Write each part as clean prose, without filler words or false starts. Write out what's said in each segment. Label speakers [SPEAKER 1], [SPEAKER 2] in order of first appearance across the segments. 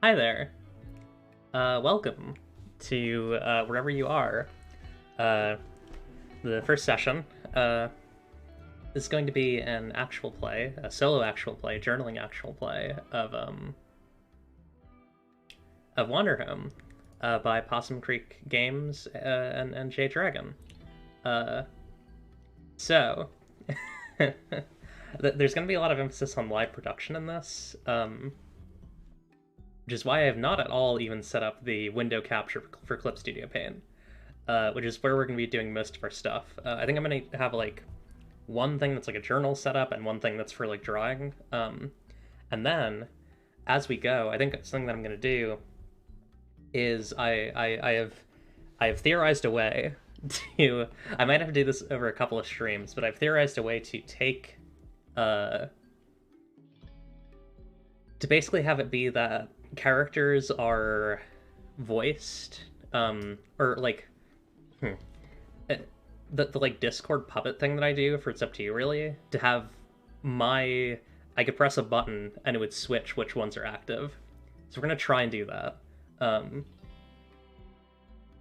[SPEAKER 1] Hi there. Welcome to wherever you are. Uh, the first session is going to be an actual play, a solo actual play, journaling actual play of Wanderhome by Possum Creek Games and Jay Dragon. Uh, so, there's going to be a lot of emphasis on live production in this. Which is why I have not at all even set up the window capture for Clip Studio Paint, which is where we're going to be doing most of our stuff. I think I'm going to have like one thing that's like a journal setup and one thing that's for like drawing. And then as we go, I think something that I'm going to do is I have theorized a way to I might have to do this over a couple of streams, but I've theorized a way to take to basically have it be that characters are voiced or like uh, the like Discord puppet thing that I do for It's Up to You, really, to have my I could press a button and it would switch which ones are active. So we're gonna try and do that. um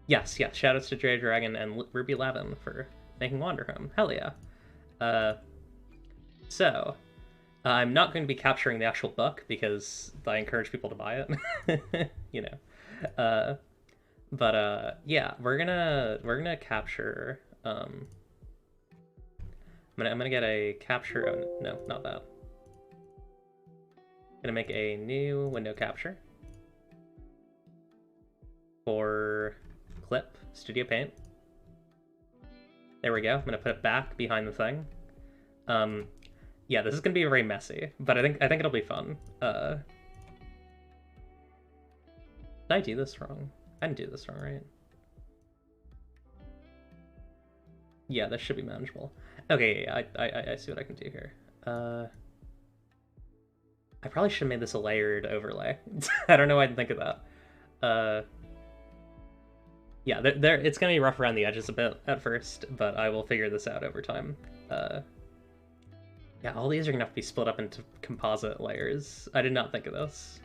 [SPEAKER 1] yes, shoutouts to Dre Dragon and Ruby Lavin for making Wanderhome. Hell yeah. So I'm not going to be capturing the actual book because I encourage people to buy it. you know. Yeah, we're gonna capture. I'm gonna get a capture. Oh, no, not that. Gonna make a new window capture for Clip Studio Paint. There we go. I'm gonna put it back behind the thing. Yeah, this is gonna be very messy, but I think it'll be fun. Did I do this wrong? I didn't do this wrong, right? Yeah, this should be manageable. Okay, yeah, I see what I can do here. I probably should have made this a layered overlay. I don't know why I didn't think of that. Yeah, there it's gonna be rough around the edges a bit at first, but I will figure this out over time. Yeah, all these are gonna have to be split up into composite layers. I did not think of this,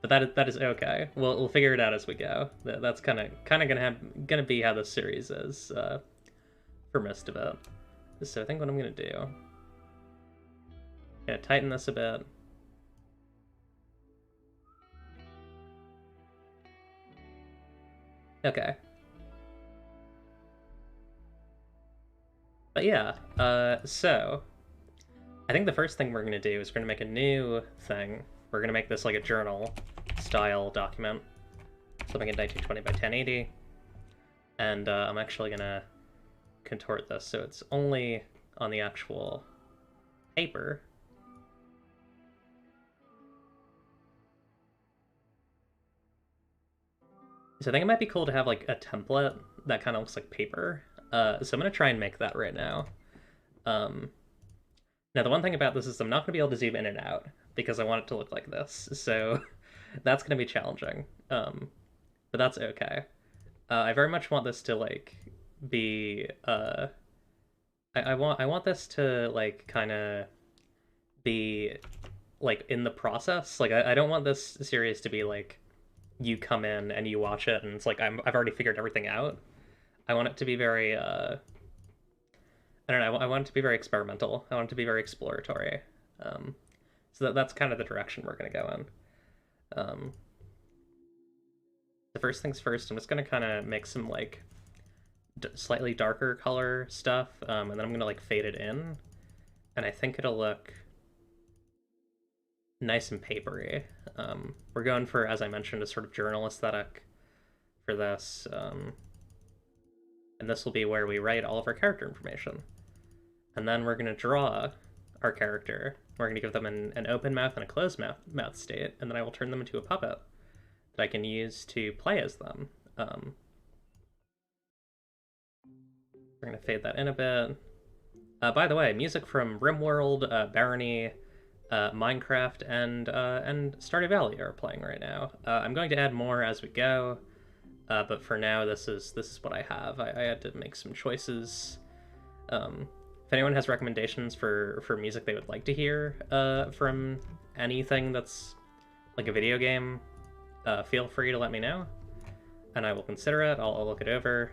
[SPEAKER 1] but that is okay. We'll figure it out as we go. That's kind of gonna be how this series is for most of it. So I think what I'm gonna do, I'm gonna tighten this a bit. Okay. But yeah, so I think the first thing we're going to do is we're going to make a new thing. We're going to make this like a journal style document. Something in 1920 by 1080. And I'm actually going to contort this so it's only on the actual paper. So I think it might be cool to have like a template that kind of looks like paper. So I'm going to try and make that right now. Now, the one thing about this is I'm not going to be able to zoom in and out because I want it to look like this. So that's going to be challenging. But that's okay. I very much want this to like be I want this to like kind of be like in the process. Like I don't want this series to be like you come in and you watch it and it's like I've already figured everything out. I want it to be very I don't know. I want it to be very experimental. I want it to be very exploratory. So that's kind of the direction we're going to go in. The first things first, I'm just going to kind of make some like slightly darker color stuff, and then I'm going to like fade it in, and I think it'll look nice and papery. We're going for, as I mentioned, a sort of journal aesthetic for this, and this will be where we write all of our character information. And then we're going to draw our character. We're going to give them an open mouth and a closed mouth state, and then I will turn them into a puppet that I can use to play as them. We're going to fade that in a bit. By the way, music from RimWorld, Barony, Minecraft, and Stardew Valley are playing right now. I'm going to add more as we go, but for now, this is what I have. I had to make some choices. If anyone has recommendations for music they would like to hear from anything that's like a video game, feel free to let me know, and I will consider it. I'll look it over.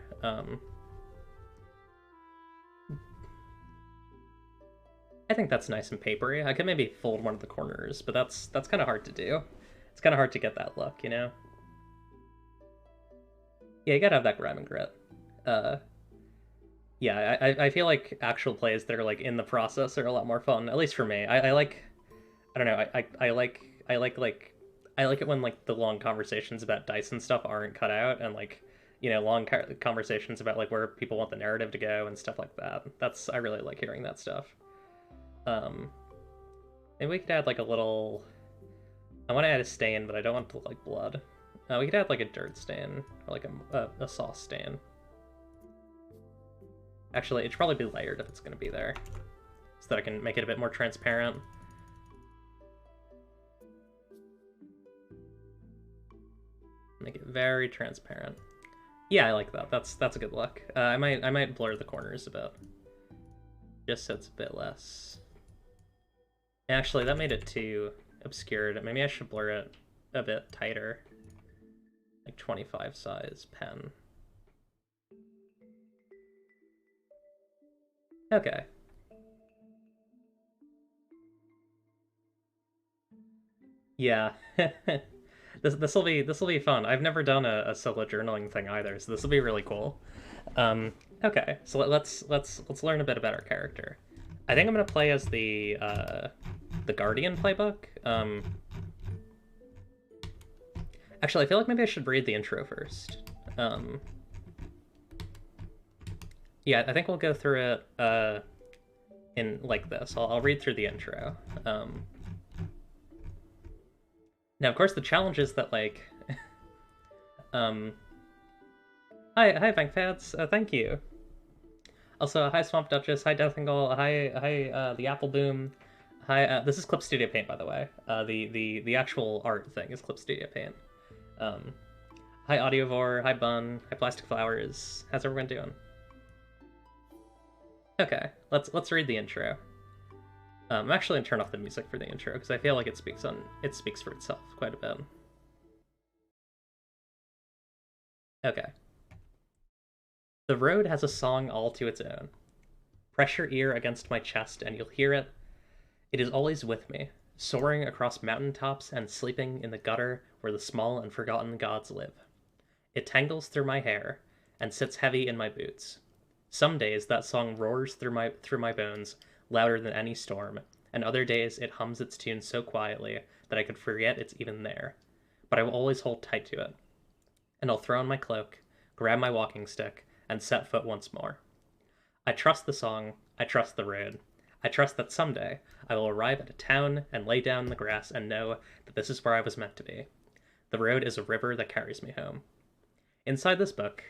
[SPEAKER 1] I think that's nice and papery. I could maybe fold one of the corners, but that's kind of hard to do. It's kind of hard to get that look, you know? Yeah, you gotta have that grime and grit. Uh, yeah, I feel like actual plays that are like in the process are a lot more fun. At least for me. I like. I don't know. I like it when like the long conversations about dice and stuff aren't cut out, and like long conversations about like where people want the narrative to go and stuff like that. I really like hearing that stuff. Um, and we could add like a little. I want to add a stain, but I don't want to look like blood. We could add like a dirt stain or like a sauce stain. Actually, it should probably be layered if it's going to be there, so that I can make it a bit more transparent. Make it very transparent. Yeah, I like that. That's a good look. I might blur the corners a bit, just so it's a bit less. Actually, that made it too obscured. Maybe I should blur it a bit tighter, like 25 size pen. Okay. Yeah. This will be fun. I've never done a solo journaling thing either, so this will be really cool. Okay, so let's learn a bit about our character. I think I'm gonna play as the Guardian playbook. Actually, I feel like maybe I should read the intro first. Yeah, I think we'll go through it in like this. I'll read through the intro. Now, of course, the challenge is that like, hi Bankfads, thank you. Also, hi Swamp Duchess, hi Deathingle, hi the Apple Boom, hi. This is Clip Studio Paint, by the way. The actual art thing is Clip Studio Paint. Hi Audiovore, hi Bun, hi Plastic Flowers. How's everyone doing? Okay, let's read the intro. I'm actually gonna turn off the music for the intro because I feel like it speaks for itself quite a bit. Okay. The road has a song all to its own. Press your ear against my chest and you'll hear it. It is always with me, soaring across mountain tops and sleeping in the gutter where the small and forgotten gods live. It tangles through my hair and sits heavy in my boots. Some days that song roars through my bones, louder than any storm, and other days it hums its tune so quietly that I could forget it's even there. But I will always hold tight to it. And I'll throw on my cloak, grab my walking stick, and set foot once more. I trust the song, I trust the road. I trust that someday I will arrive at a town and lay down in the grass and know that this is where I was meant to be. The road is a river that carries me home. Inside this book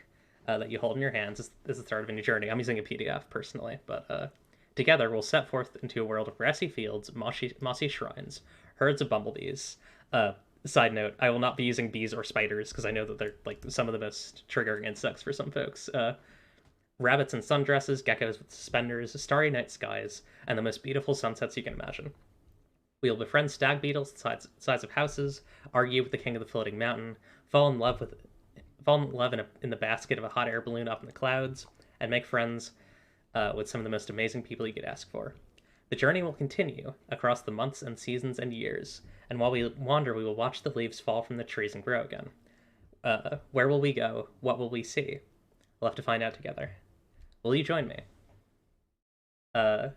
[SPEAKER 1] that you hold in your hands is the start of a new journey. I'm using a PDF personally, but together we'll set forth into a world of grassy fields, mossy shrines, herds of bumblebees. Side note, I will not be using bees or spiders because I know that they're like some of the most triggering insects for some folks. Rabbits in sundresses, geckos with suspenders, starry night skies, and the most beautiful sunsets you can imagine. We will befriend stag beetles the size of houses, argue with the king of the floating mountain, fall in love in the basket of a hot air balloon up in the clouds, and make friends with some of the most amazing people you could ask for. The journey will continue across the months and seasons and years, and while we wander, we will watch the leaves fall from the trees and grow again. Where will we go? What will we see? We'll have to find out together. Will you join me? I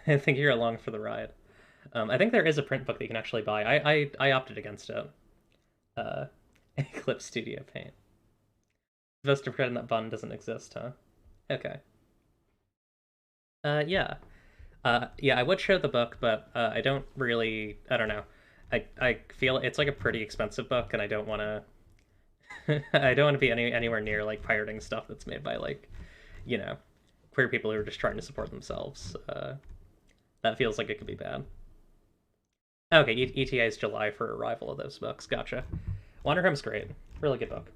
[SPEAKER 1] think you're along for the ride. I think there is a print book that you can actually buy. I opted against it. Eclipse Studio Paint. Supposed to pretend that Bun doesn't exist, huh? Okay. Yeah. Yeah, I would show the book, but I don't really. I don't know. I feel it's like a pretty expensive book, and I don't want to. I don't want to be anywhere near like pirating stuff that's made by like, queer people who are just trying to support themselves. That feels like it could be bad. Okay, ETA is July for arrival of those books. Gotcha. Wanderhome's great. Really good book.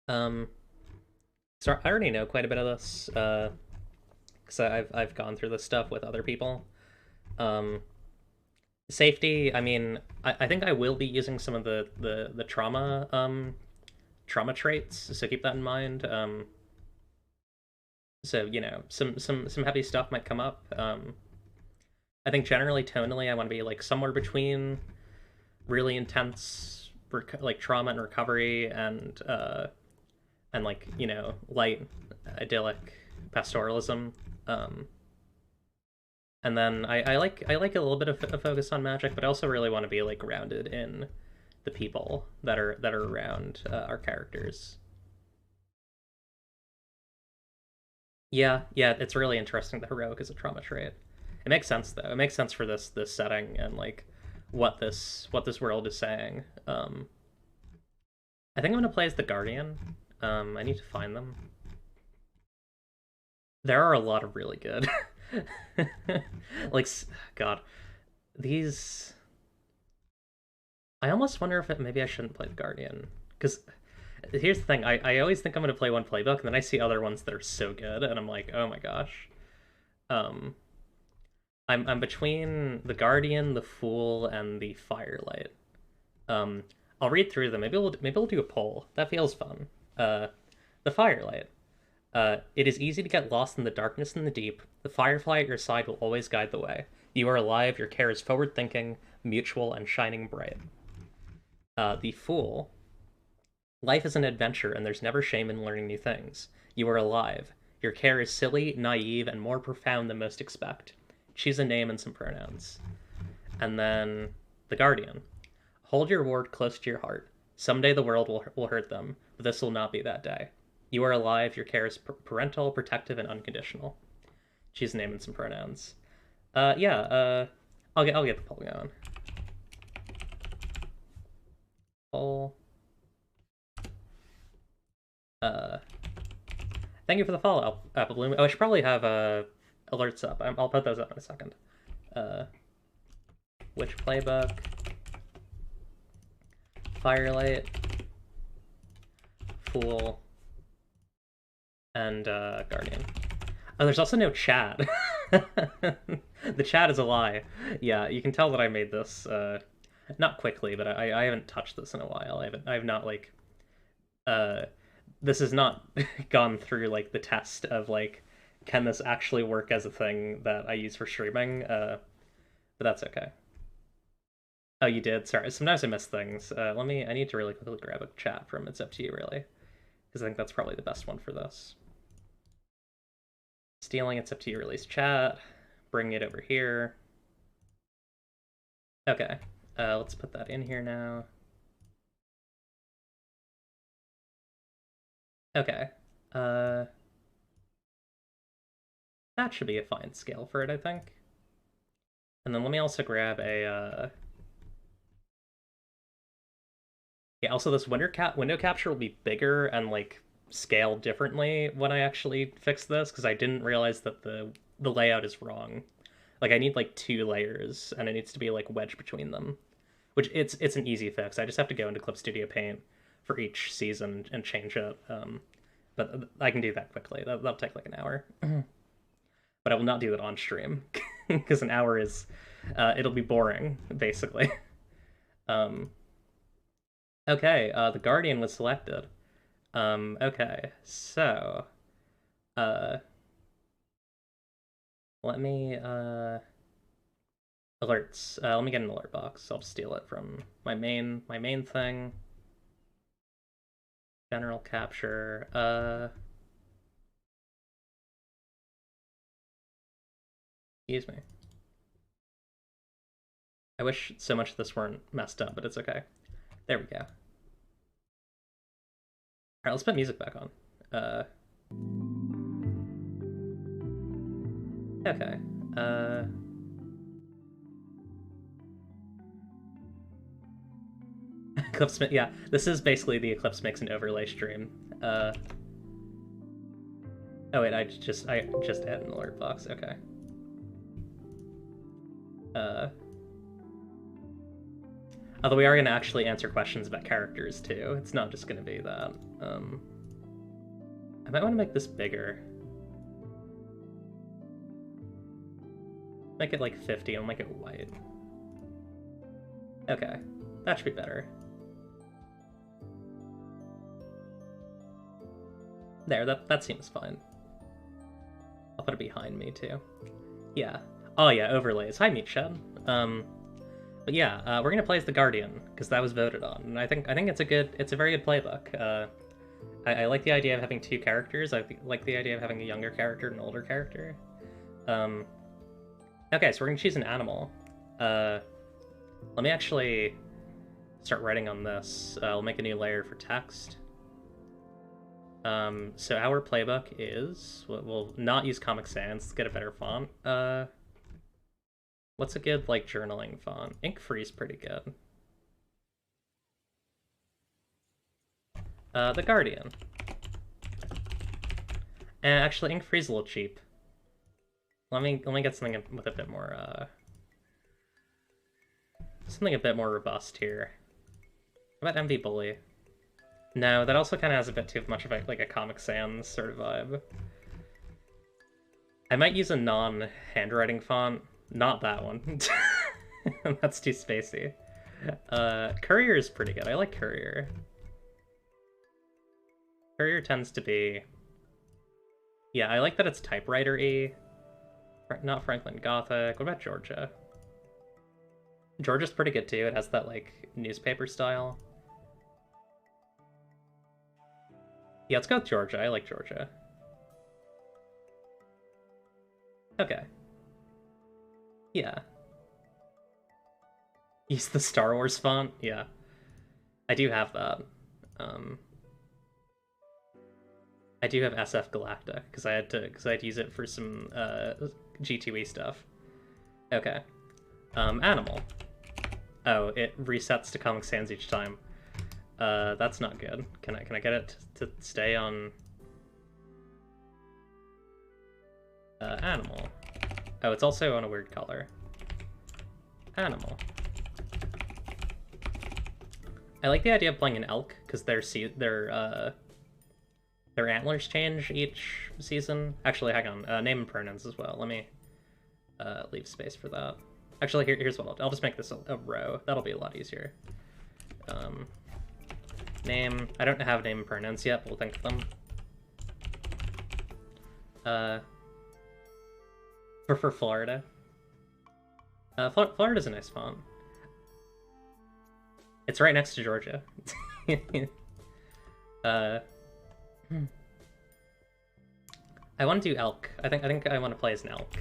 [SPEAKER 1] So I already know quite a bit of this, because I've gone through this stuff with other people. Safety, I mean, I think I will be using some of the trauma trauma traits, so keep that in mind. So you know, some heavy stuff might come up. I think generally tonally, I want to be like somewhere between really intense like trauma and recovery and like you know light idyllic pastoralism. Um, and then I like a little bit of a focus on magic, but I also really want to be like grounded in the people that are around our characters. Yeah, yeah, it's really interesting that heroic is a trauma trait. It makes sense though. It makes sense for this setting and like what this world is saying. I think I'm gonna play as the Guardian. I need to find them. There are a lot of really good. like, God, these. I almost wonder if maybe I shouldn't play the Guardian because here's the thing. I always think I'm gonna play one playbook and then I see other ones that are so good and I'm like, oh my gosh. Um, I'm between the Guardian, the Fool, and the Firelight. Um, I'll read through them. Maybe we'll do a poll. That feels fun. The Firelight. It is easy to get lost in the darkness and the deep. The firefly at your side will always guide the way. You are alive. Your care is forward thinking, mutual, and shining bright. The Fool. Life is an adventure, and there's never shame in learning new things. You are alive. Your care is silly, naive, and more profound than most expect. Choose a name and some pronouns. And then the Guardian. Hold your word close to your heart. Someday the world will hurt them, but this will not be that day. You are alive. Your care is parental, protective, and unconditional. Choose a name and some pronouns. Yeah. I'll get the poll going. Poll. Thank you for the follow, Apple Bloom. Oh, I should probably have alerts up. I'll put those up in a second. Which playbook? Firelight, Fool, and Guardian. Oh, there's also no chat. The chat is a lie. Yeah, you can tell that I made this not quickly, but I haven't touched this in a while. I have not like uh this has not gone through like the test of like can this actually work as a thing that I use for streaming? But that's okay. Oh, you did. Sorry. Sometimes I miss things. I need to really quickly grab a chat from It's Up to You, really, because I think that's probably the best one for this. Stealing It's Up to You release chat. Bring it over here. Okay. Let's put that in here now. Okay. That should be a fine scale for it, I think. And then let me also grab a yeah, also this window capture will be bigger and like scaled differently when I actually fix this because I didn't realize that the layout is wrong. Like I need like two layers and it needs to be like wedged between them. Which it's an easy fix. I just have to go into Clip Studio Paint for each season and change it. But I can do that quickly. That'll take like an hour. But I will not do that on stream because an hour is it'll be boring basically. Um, Okay, the Guardian was selected. Okay, so, uh, let me, alerts. Let me get an alert box. I'll steal it from my main thing. General capture. Excuse me. I wish so much of this weren't messed up, but it's okay. There we go. All right, let's put music back on. Okay. Uh, Eclipse, yeah, this is basically the Eclipse Mix and Overlay stream. Oh wait, I just added an alert box. Okay. Uh, Although we are going to actually answer questions about characters too. It's not just going to be that. I might want to make this bigger. Make it like 50 and make it white. Okay, that should be better. There, that seems fine. I'll put it behind me too. Yeah. Oh yeah, overlays. Hi, Meatshed. But yeah, we're gonna play as the Guardian because that was voted on, and I think it's a very good playbook. I like the idea of having two characters. I like the idea of having a younger character and an older character. Okay, so we're gonna choose an animal. Let me actually start writing on this. I'll make a new layer for text. So our playbook is we'll not use Comic Sans. Let's get a better font. What's a good like journaling font? Inkfree's pretty good. The Guardian. And actually, Inkfree's a little cheap. Let me get something with a bit more something a bit more robust here. How about MV Bully? No, that also kind of has a bit too much of like a Comic Sans sort of vibe. I might use a non-handwriting font. Not that one. That's too spacey. Courier is pretty good. I like Courier. Courier tends to be... Yeah, I like that it's typewriter-y. Not Franklin Gothic. What about Georgia? Georgia's pretty good too. It has that, like, newspaper style. Yeah, let's go with Georgia. I like Georgia. Okay. Yeah. Use the Star Wars font? Yeah. I do have that. I do have SF Galactic, because I had to use it for some G2E stuff. Okay. Animal. Oh, it resets to Comic Sans each time. That's not good. Can I get it to stay on animal? Oh, it's also on a weird color. Animal. I like the idea of playing an elk because their antlers change each season. Actually, hang on. Name and pronouns as well. Let me leave space for that. Actually, here's what I'll just make this a row. That'll be a lot easier. Name. I don't have name and pronouns yet, but we'll think of them. For Florida. Florida's a nice font. It's right next to Georgia. I want to do elk. I think I want to play as an elk.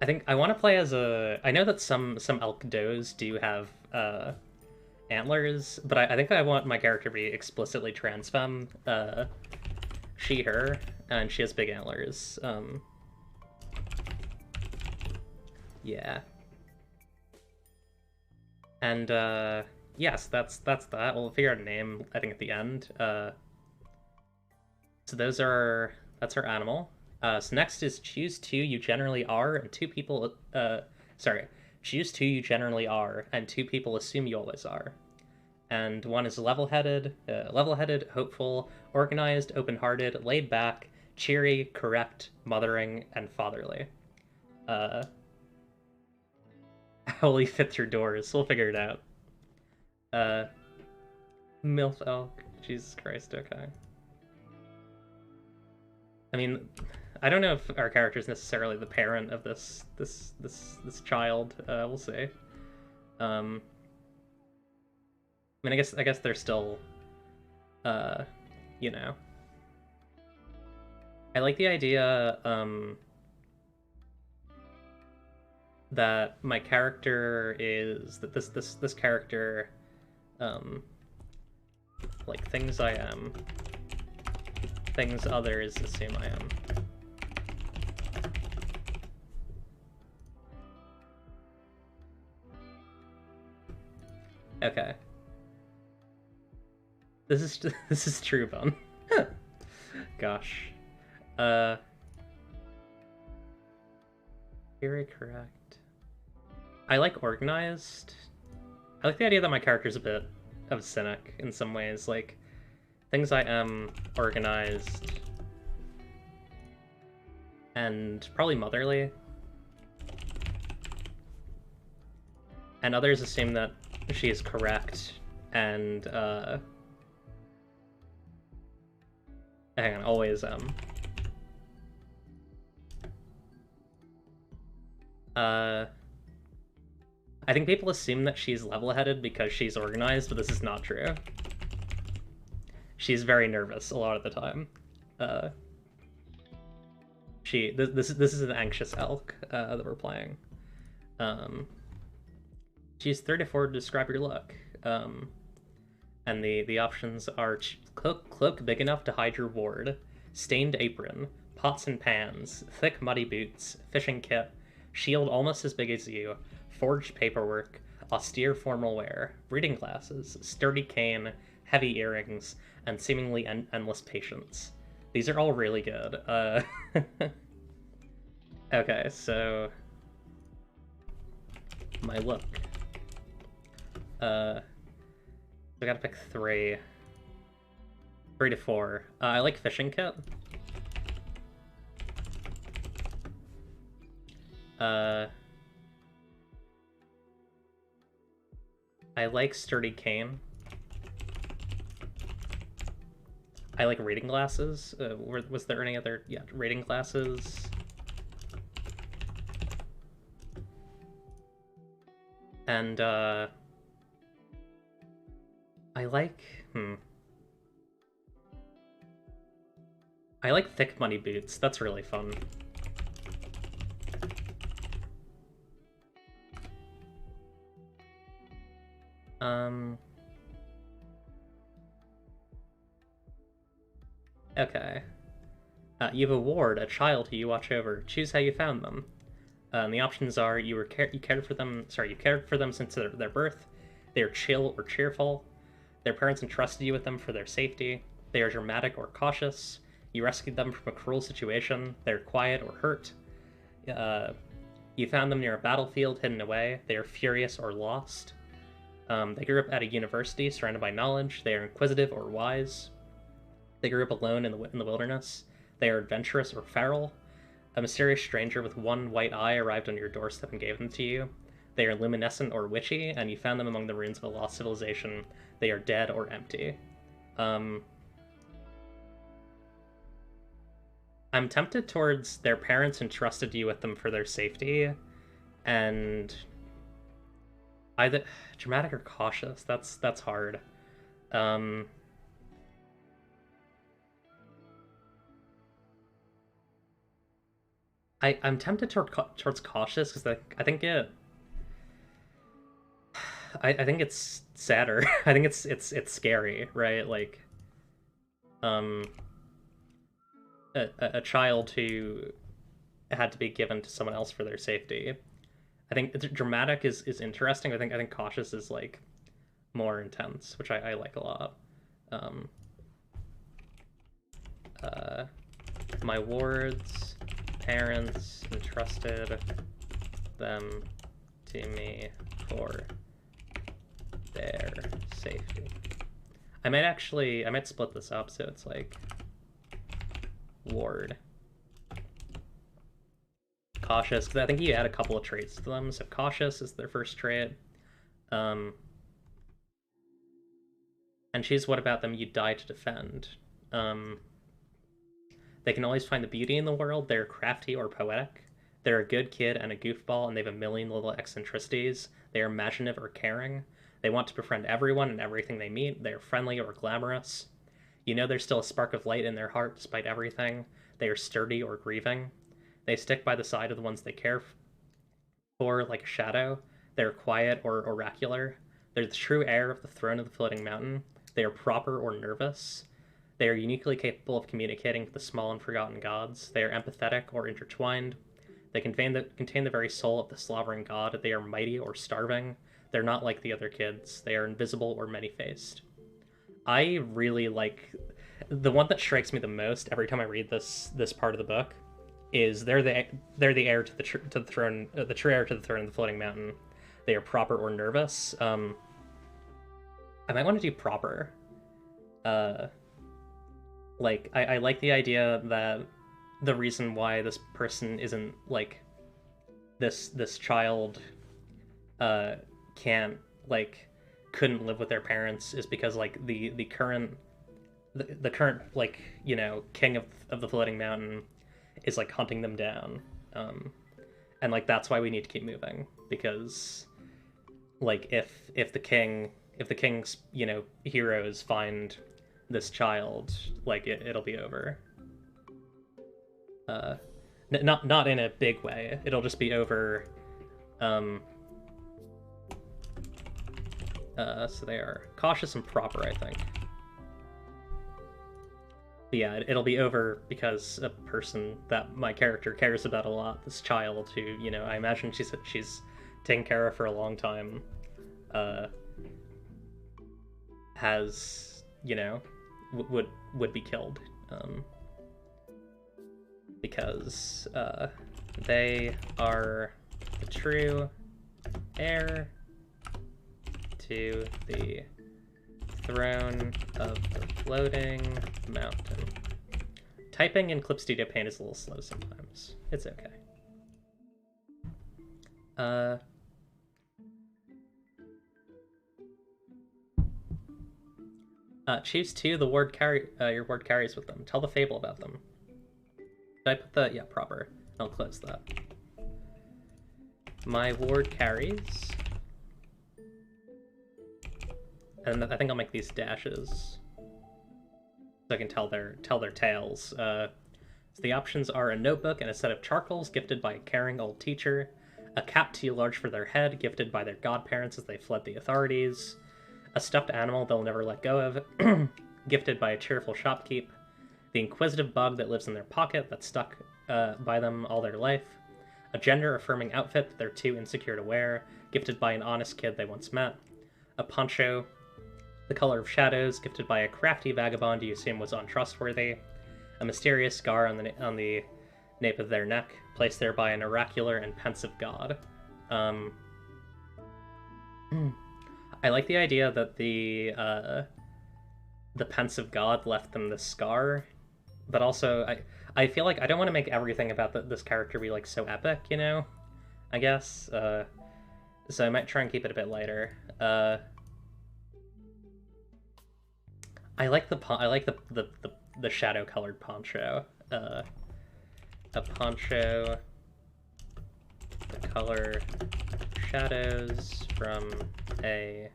[SPEAKER 1] I think I want to play as a... I know that some elk does do have antlers, but I think I want my character to be explicitly trans femme. She, her, and she has big antlers. Yeah. And yes, that's that. We'll figure out a name, I think, at the end. So that's our animal. So next is choose two you generally are, and two people, choose two you generally are, and two people assume you always are. And one is level-headed, hopeful, organized, open-hearted, laid-back, cheery, correct, mothering, and fatherly. How will you fit through doors? We'll figure it out. MILF elk. Jesus Christ, okay. I mean, I don't know if our character is necessarily the parent of this child. We'll see. I mean, I guess they're still, you know. I like the idea, that my character is that this character, like things I am, things others assume I am. Okay. This is true, Bun. Gosh. Very correct. I like organized. I like the idea that my character's a bit of a cynic in some ways. Like, things I am, organized, and probably motherly. and others assume that she is correct, and hang on, always uh I think people assume that she's level-headed because she's organized, but this is not true. She's very nervous a lot of the time. Uh, this is an anxious elk that we're playing. Um, she's 34 to describe your look. And the options are cloak big enough to hide your ward, stained apron, pots and pans, thick muddy boots, fishing kit, shield almost as big as you, forged paperwork, austere formal wear, reading glasses, sturdy cane, heavy earrings, and seemingly endless patience. These are all really good. Okay, so my look. I gotta pick 3. 3 to 4. I like fishing kit. I like sturdy cane. I like reading glasses. Was there any other? Yeah, reading glasses. And I like I like thick money boots. That's really fun. Okay. You have a ward, a child who you watch over. Choose how you found them. And the options are you cared for them. Sorry, you cared for them since their birth. They are chill or cheerful. Their parents entrusted you with them for their safety. They are dramatic or cautious. You rescued them from a cruel situation. They're quiet or hurt. You found them near a battlefield hidden away. They are furious or lost. They grew up at a university surrounded by knowledge. They are inquisitive or wise. They grew up alone in the wilderness. They are adventurous or feral. A mysterious stranger with one white eye arrived on your doorstep and gave them to you. They are luminescent or witchy, and you found them among the ruins of a lost civilization. They are dead or empty. I'm tempted towards their parents entrusted you with them for their safety, and either dramatic or cautious. That's hard. I'm tempted towards cautious because I think I think it's sadder. I think it's scary, right? Like, a child who had to be given to someone else for their safety. I think dramatic is interesting. I think cautious is like more intense, which I like a lot. Um, my wards, parents entrusted them to me for their safety. I might split this up so it's like ward, cautious, because I think you add a couple of traits to them. So cautious is their first trait. And choose what about them you'd die to defend. They can always find the beauty in the world. They're crafty or poetic. They're a good kid and a goofball, and they have a million little eccentricities. They are imaginative or caring. They want to befriend everyone and everything they meet. They are friendly or glamorous. You know there's still a spark of light in their heart despite everything. They are sturdy or grieving. They stick by the side of the ones they care for like a shadow. They're quiet or oracular. They're the true heir of the throne of the floating mountain. They are proper or nervous. They are uniquely capable of communicating with the small and forgotten gods. They are empathetic or intertwined. They contain the very soul of the slobbering god. They are mighty or starving. They're not like the other kids. They are invisible or many-faced. I really like the one that strikes me the most every time I read this part of the book is they're the heir to the throne, the true heir to the throne of the floating mountain. They are proper or nervous. I might want to do proper. Like I like the idea that the reason why this person isn't like this child can't like couldn't live with their parents is because like the current the current like king of the floating mountain is like hunting them down, and like that's why we need to keep moving, because like if the king's heroes find this child, like it'll be over. uh not in a big way, it'll just be over. um so they are cautious and proper, I think. But yeah, it'll be over because a person that my character cares about a lot, this child who, I imagine she's taken care of for a long time, uh, has, would be killed, because they are the true heir to the throne of the floating mountain. Typing in Clip Studio Paint is a little slow sometimes. It's okay. Choose two. The ward your ward carries with them. Tell the fable about them. Did I put the proper? I'll close that. My ward carries. And I think I'll make these dashes so I can tell their tales. So the options are a notebook and a set of charcoals gifted by a caring old teacher, a cap too large for their head gifted by their godparents as they fled the authorities, a stuffed animal they'll never let go of gifted by a cheerful shopkeep, the inquisitive bug that lives in their pocket that's stuck by them all their life, a gender-affirming outfit that they're too insecure to wear gifted by an honest kid they once met, a poncho the color of shadows, gifted by a crafty vagabond you assume was untrustworthy, a mysterious scar on the nape of their neck, placed there by an oracular and pensive god. I like the idea that the pensive god left them the scar, but also I feel like I don't want to make everything about this character be like so epic, I guess. So I might try and keep it a bit lighter. I like the shadow colored poncho. A poncho, the color shadows from a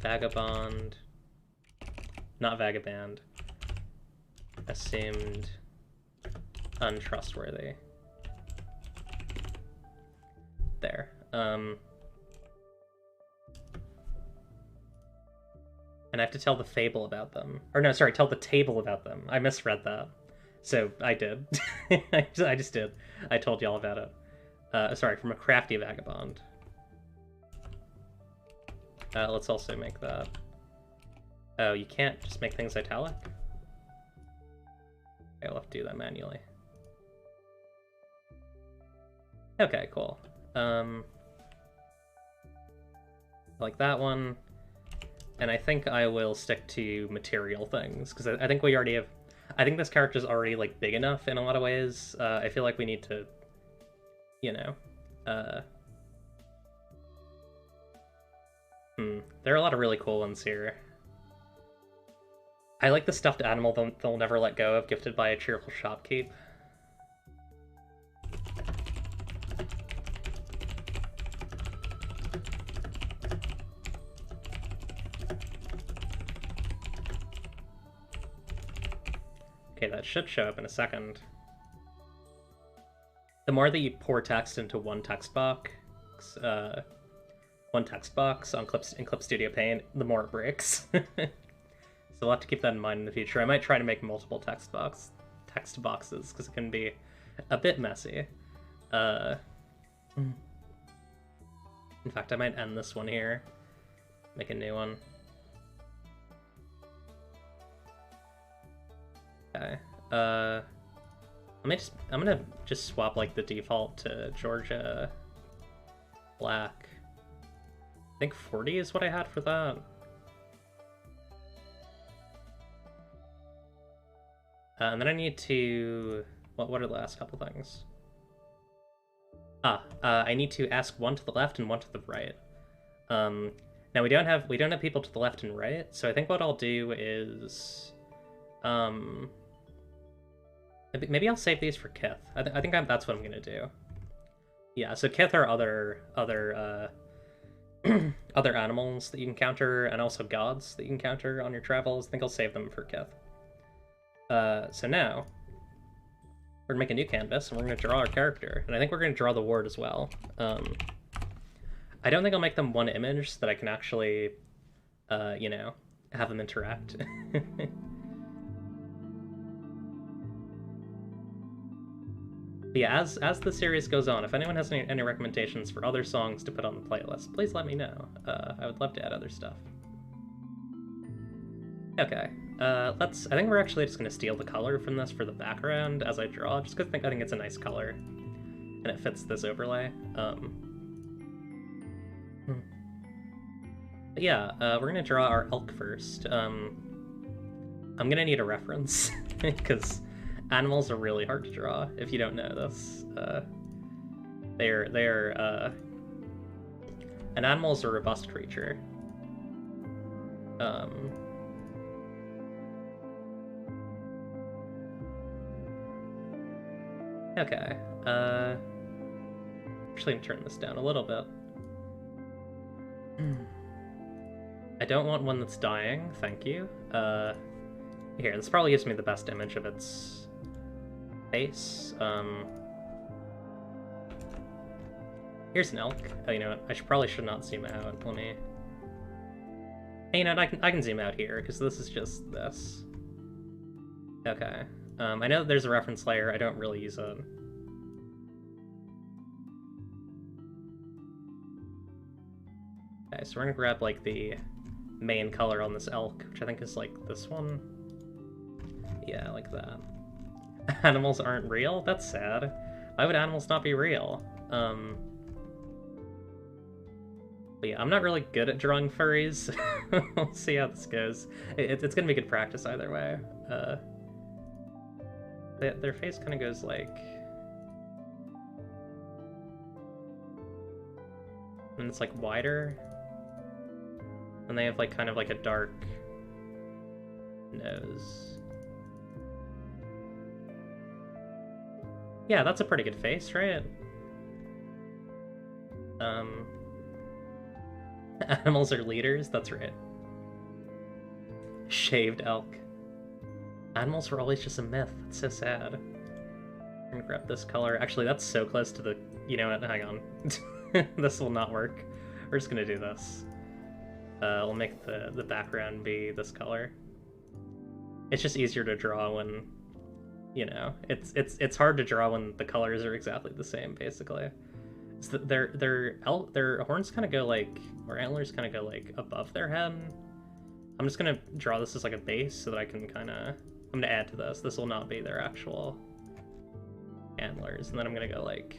[SPEAKER 1] vagabond, not vagabond, assumed untrustworthy. There. And I have to tell the fable about them. Or no, sorry, tell the table about them. I misread that. So I did. I just did. I told y'all about it. Sorry, from a crafty vagabond. Let's also make that. Oh, you can't just make things italic? Okay, I'll have to do that manually. Okay, cool. Like that one. And I think I will stick to material things, because I think we already have... I think this character's already, like, big enough in a lot of ways. I feel like we need to, There are a lot of really cool ones here. I like the stuffed animal they'll never let go of, gifted by a cheerful shopkeep. Okay, that should show up in a second. The more that you pour text into one text box on Clip Studio Paint, the more it breaks. So we'll have to keep that in mind in the future. I might try to make multiple text boxes, because it can be a bit messy. In fact, I might end this one here. Make a new one. Okay. I'm gonna just swap like the default to Georgia Black. I think 40 is what I had for that. And then I need to... What are the last couple things? I need to ask one to the left and one to the right. Now we don't have people to the left and right, so I think what I'll do is, maybe I'll save these for Kith. I think that's what I'm gonna do. Yeah, so Kith are other other animals that you can counter, and also gods that you can counter on your travels. I think I'll save them for Kith. So now we're gonna make a new canvas, and we're gonna draw our character, and I think we're gonna draw the ward as well. I don't think I'll make them one image so that I can actually, you know, have them interact. But yeah, as the series goes on, if anyone has any recommendations for other songs to put on the playlist, please let me know. I would love to add other stuff. Okay, I think we're actually just gonna steal the color from this for the background as I draw, just because I think it's a nice color, and it fits this overlay. But yeah, we're gonna draw our elk first. I'm gonna need a reference, because animals are really hard to draw, if you don't know this. An animal is a robust creature. Okay, actually I'm turn this down a little bit. I don't want one that's dying, thank you. Here, this probably gives me the best image of its face. Here's an elk. Oh, you know what? I probably should not zoom out. Let me... Hey, you know what? I can zoom out here, because this is just this. Okay. I know that there's a reference layer. I don't really use it. Okay, so we're gonna grab, like, the main color on this elk, which I think is, like, this one. Yeah, like that. Animals aren't real? That's sad. Why would animals not be real? But yeah, I'm not really good at drawing furries. We'll see how this goes. It's gonna be good practice either way. Their face kind of goes like... And it's like wider. And they have like kind of like a dark nose. Yeah, that's a pretty good face, right? Animals are leaders, that's right. Shaved elk. Animals were always just a myth. That's so sad. I'm gonna grab this color. Actually, that's so close to the... You know what? Hang on. This will not work. We're just gonna do this. We'll make the background be this color. It's just easier to draw when... You know, it's hard to draw when the colors are exactly the same, basically. So their horns kind of go like, or antlers kind of go like above their head. I'm just gonna draw this as like a base so that I can kind of... I'm gonna add to this. This will not be their actual antlers, and then I'm gonna go like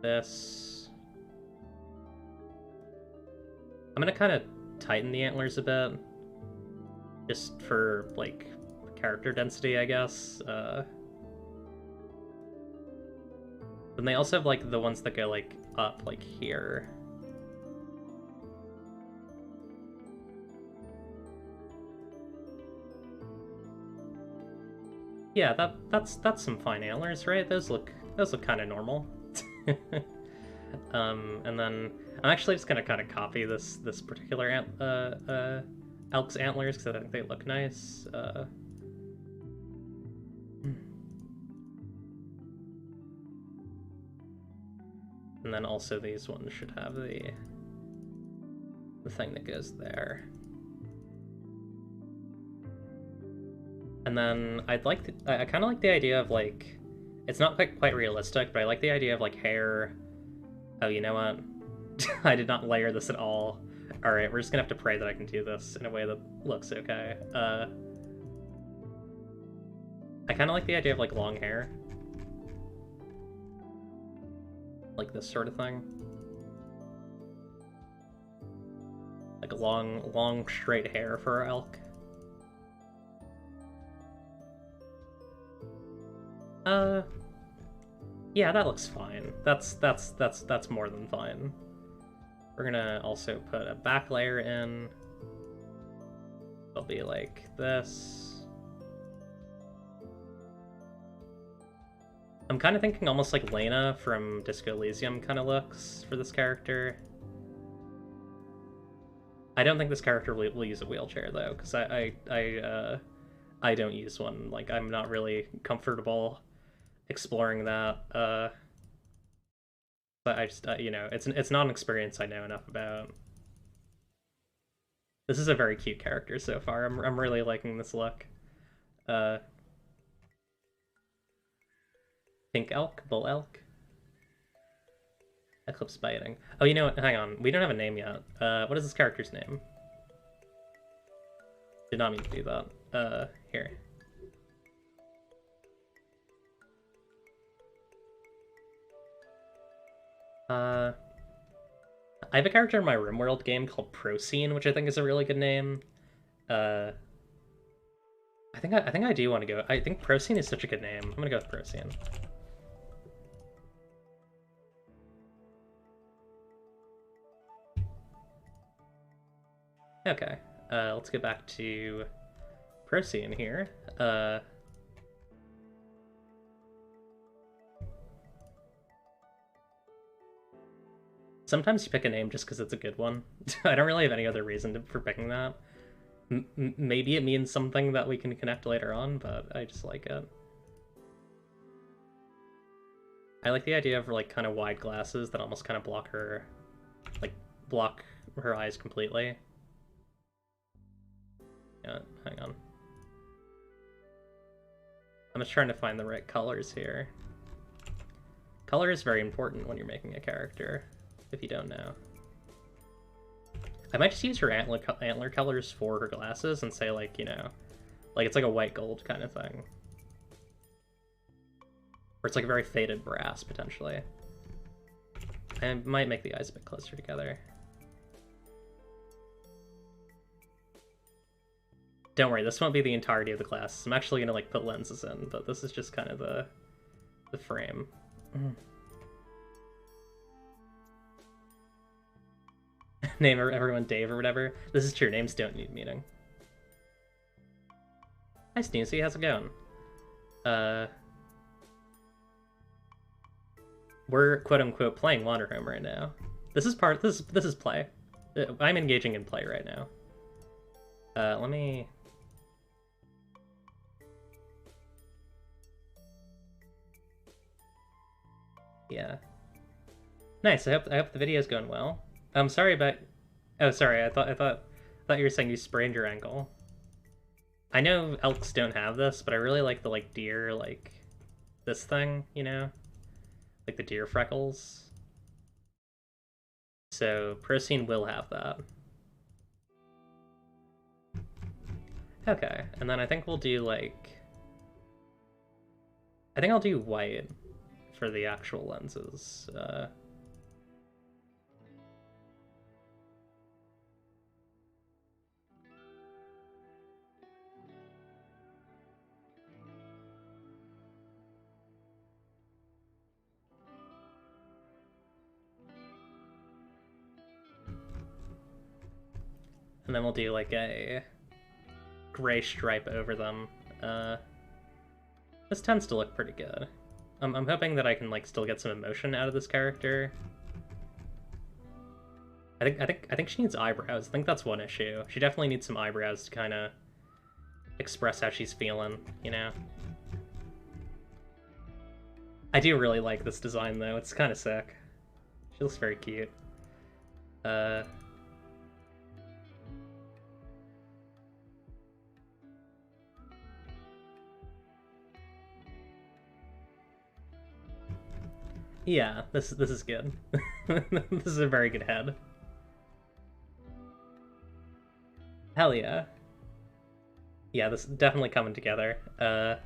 [SPEAKER 1] this. I'm gonna kind of tighten the antlers a bit, just for like character density, I guess. Then they also have like the ones that go like up, like here. Yeah, that's some fine antlers, right? Those look kind of normal. And then I'm actually just gonna kind of copy this particular elk's antlers because I think they look nice. And then also these ones should have the thing that goes there. And then I kind of like the idea of like, it's not quite realistic, but I like the idea of like hair. Oh, you know what? I did not layer this at all. All right, we're just gonna have to pray that I can do this in a way that looks okay. I kind of like the idea of like long hair. Like this sort of thing. Like long straight hair for our elk. Yeah, that looks fine. That's more than fine. We're gonna also put a back layer in. It'll be like this. I'm kind of thinking almost like Lena from Disco Elysium kind of looks for this character. I don't think this character will use a wheelchair though, because I don't use one. Like, I'm not really comfortable exploring that. But I just you know, it's not an experience I know enough about. This is a very cute character so far. I'm really liking this look. Uh, Pink elk, bull elk, eclipse biting. Oh, you know what? Hang on, we don't have a name yet. What is this character's name? Did not mean to do that. Here. I have a character in my RimWorld game called Procene, which I think is a really good name. Uh, I think I do want to go. I think Procene is such a good name. I'm gonna go with Procene. Okay. Let's get back to Procene here. Sometimes you pick a name just because it's a good one. I don't really have any other reason for picking that. Maybe it means something that we can connect later on, but I just like it. I like the idea of like kind of wide glasses that almost kind of block her eyes completely. Yeah, hang on. I'm just trying to find the right colors here. Color is very important when you're making a character, if you don't know. I might just use her antler colors for her glasses and say, like, you know, like it's like a white gold kind of thing. Or it's like a very faded brass, potentially. I might make the eyes a bit closer together. Don't worry, this won't be the entirety of the glasses. I'm actually gonna like put lenses in, but this is just kind of the frame. Name everyone Dave or whatever. This is true, names don't need meaning. Hi Sneezy, how's it going? We're quote unquote playing Wanderhome right now. This is play. I'm engaging in play right now. Let me... Yeah. Nice, I hope the video's going well. I'm sorry about... Oh, sorry, I thought you were saying you sprained your ankle. I know elks don't have this, but I really like the, like, deer, like, this thing, you know? Like the deer freckles. So, Procene will have that. Okay, and then I think we'll do, like... I think I'll do white for the actual lenses. And then we'll do like a gray stripe over them. This tends to look pretty good. I'm hoping that I can like still get some emotion out of this character. I think she needs eyebrows. I think that's one issue. She definitely needs some eyebrows to kind of express how she's feeling, you know? I do really like this design though. It's kind of sick. She looks very cute. Yeah, this is good. This is a very good head. Hell yeah. Yeah, this is definitely coming together. Let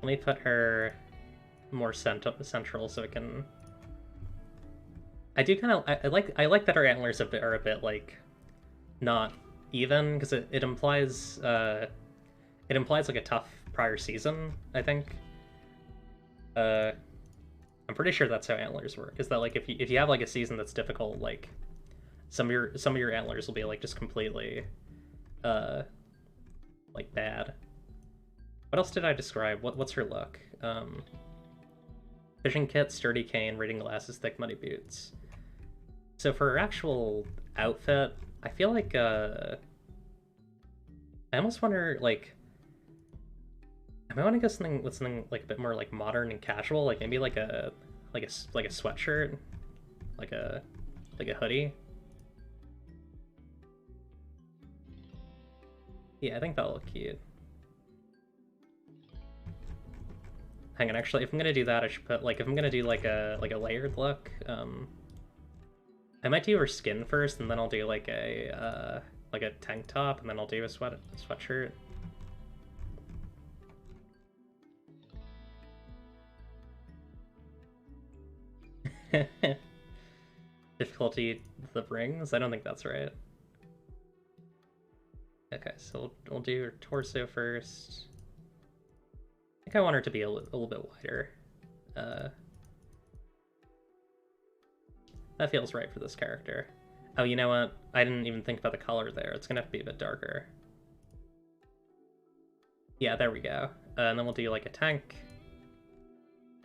[SPEAKER 1] me put her more central so it can... I do kind of... I like that her antlers are a bit, like, not even, because it implies... it implies, like, a tough prior season, I think. I'm pretty sure that's how antlers work. Is that like if you have like a season that's difficult, like some of your antlers will be like just completely uh like bad. What else did I describe? What's her look? Fishing kit, sturdy cane, reading glasses, thick muddy boots. So for her actual outfit, I feel like I almost wonder like I might want to go something with something like a bit more like modern and casual, like maybe like a sweatshirt, like a like a hoodie. Yeah, I think that'll look cute. Hang on, actually, if I'm gonna do that, I should put like if I'm gonna do like a layered look, I might do her skin first, and then I'll do like a tank top, and then I'll do a sweatshirt. Difficulty the rings? I don't think that's right. Okay, so we'll do her torso first. I think I want her to be a little bit wider. Uh, that feels right for this character. Oh, you know what? I didn't even think about the color there. It's gonna have to be a bit darker. Yeah, there we go. And then we'll do like a tank.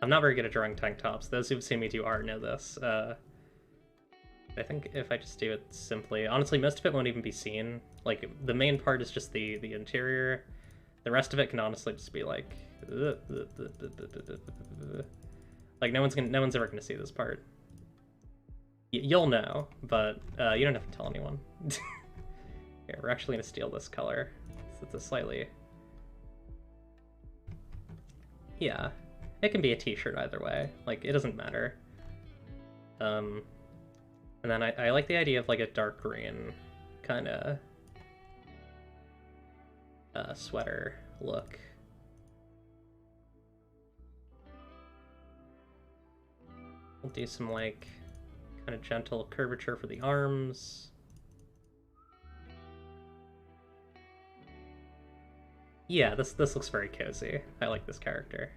[SPEAKER 1] I'm not very good at drawing tank tops. Those who've seen me do art know this. I think if I just do it simply, honestly, most of it won't even be seen. Like the main part is just the interior. The rest of it can honestly just be like no one's ever gonna see this part. You'll know, but you don't have to tell anyone. Here, we're actually gonna steal this color. So it's a slightly, yeah, it can be a t-shirt either way. Like it doesn't matter. And then I like the idea of like a dark green kind of sweater look. We'll do some like kind of gentle curvature for the arms. Yeah, this looks very cozy. I like this character.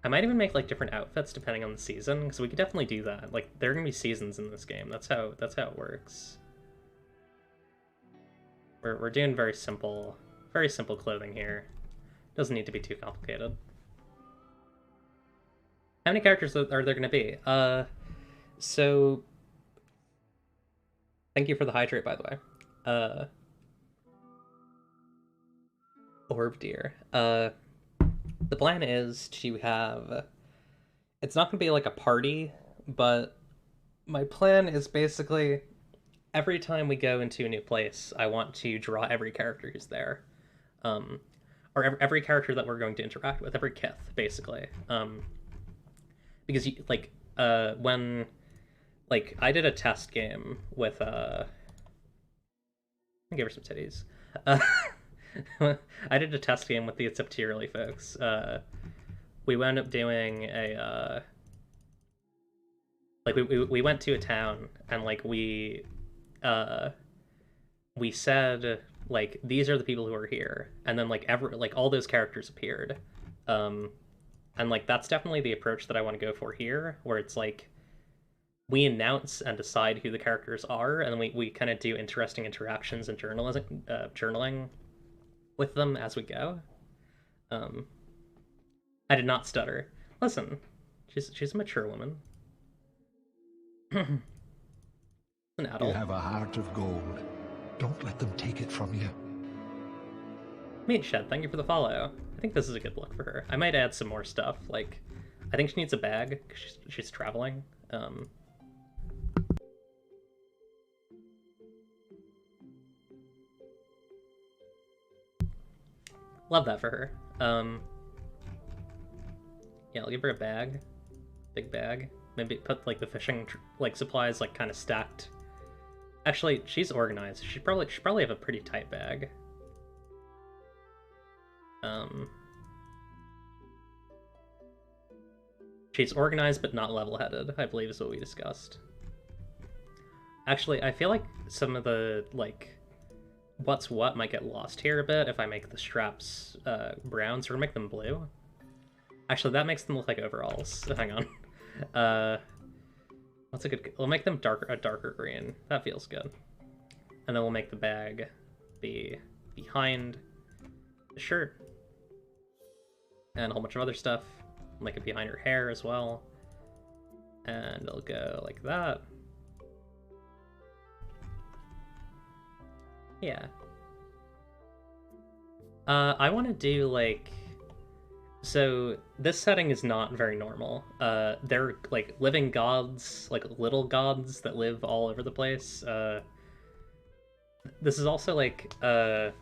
[SPEAKER 1] I might even make like different outfits depending on the season, because we could definitely do that. Like there are gonna be seasons in this game. That's how it works. We're doing very simple clothing here. Doesn't need to be too complicated. How many characters are there gonna be? So thank you for the hydrate, by the way. Orb deer. The plan is to have, it's not going to be like a party, but my plan is basically every time we go into a new place, I want to draw every character who's there. Or every character that we're going to interact with, every Kith, basically. Because, when, like, I did a test game with, I gave her some titties. I did a test game with the Septirally folks. We wound up doing a like we went to a town and like we said like these are the people who are here, and then like all those characters appeared, and like that's definitely the approach that I want to go for here, where it's like we announce and decide who the characters are, and then we kind of do interesting interactions and journaling with them as we go. I did not stutter. Listen, she's a mature woman. An adult.
[SPEAKER 2] You have a heart of gold. Don't let them take it from you.
[SPEAKER 1] Meat Shed, thank you for the follow. I think this is a good look for her. I might add some more stuff. Like, I think she needs a bag because she's traveling. Love that for her. Yeah, I'll give her a bag. Big bag. Maybe put like the fishing like supplies like kind of stacked. Actually, she's organized. She probably have a pretty tight bag. She's organized but not level-headed, I believe is what we discussed. Actually, I feel like some of the like what's what might get lost here a bit if I make the straps brown, so we're gonna make them blue. Actually, that makes them look like overalls. So hang on. Uh, what's a good? We'll make them a darker green. That feels good. And then we'll make the bag be behind the shirt, and a whole bunch of other stuff. We'll make it behind her hair as well, and it'll go like that. Yeah. I want to do like, so this setting is not very normal. They're like living gods, like little gods that live all over the place. This is also like the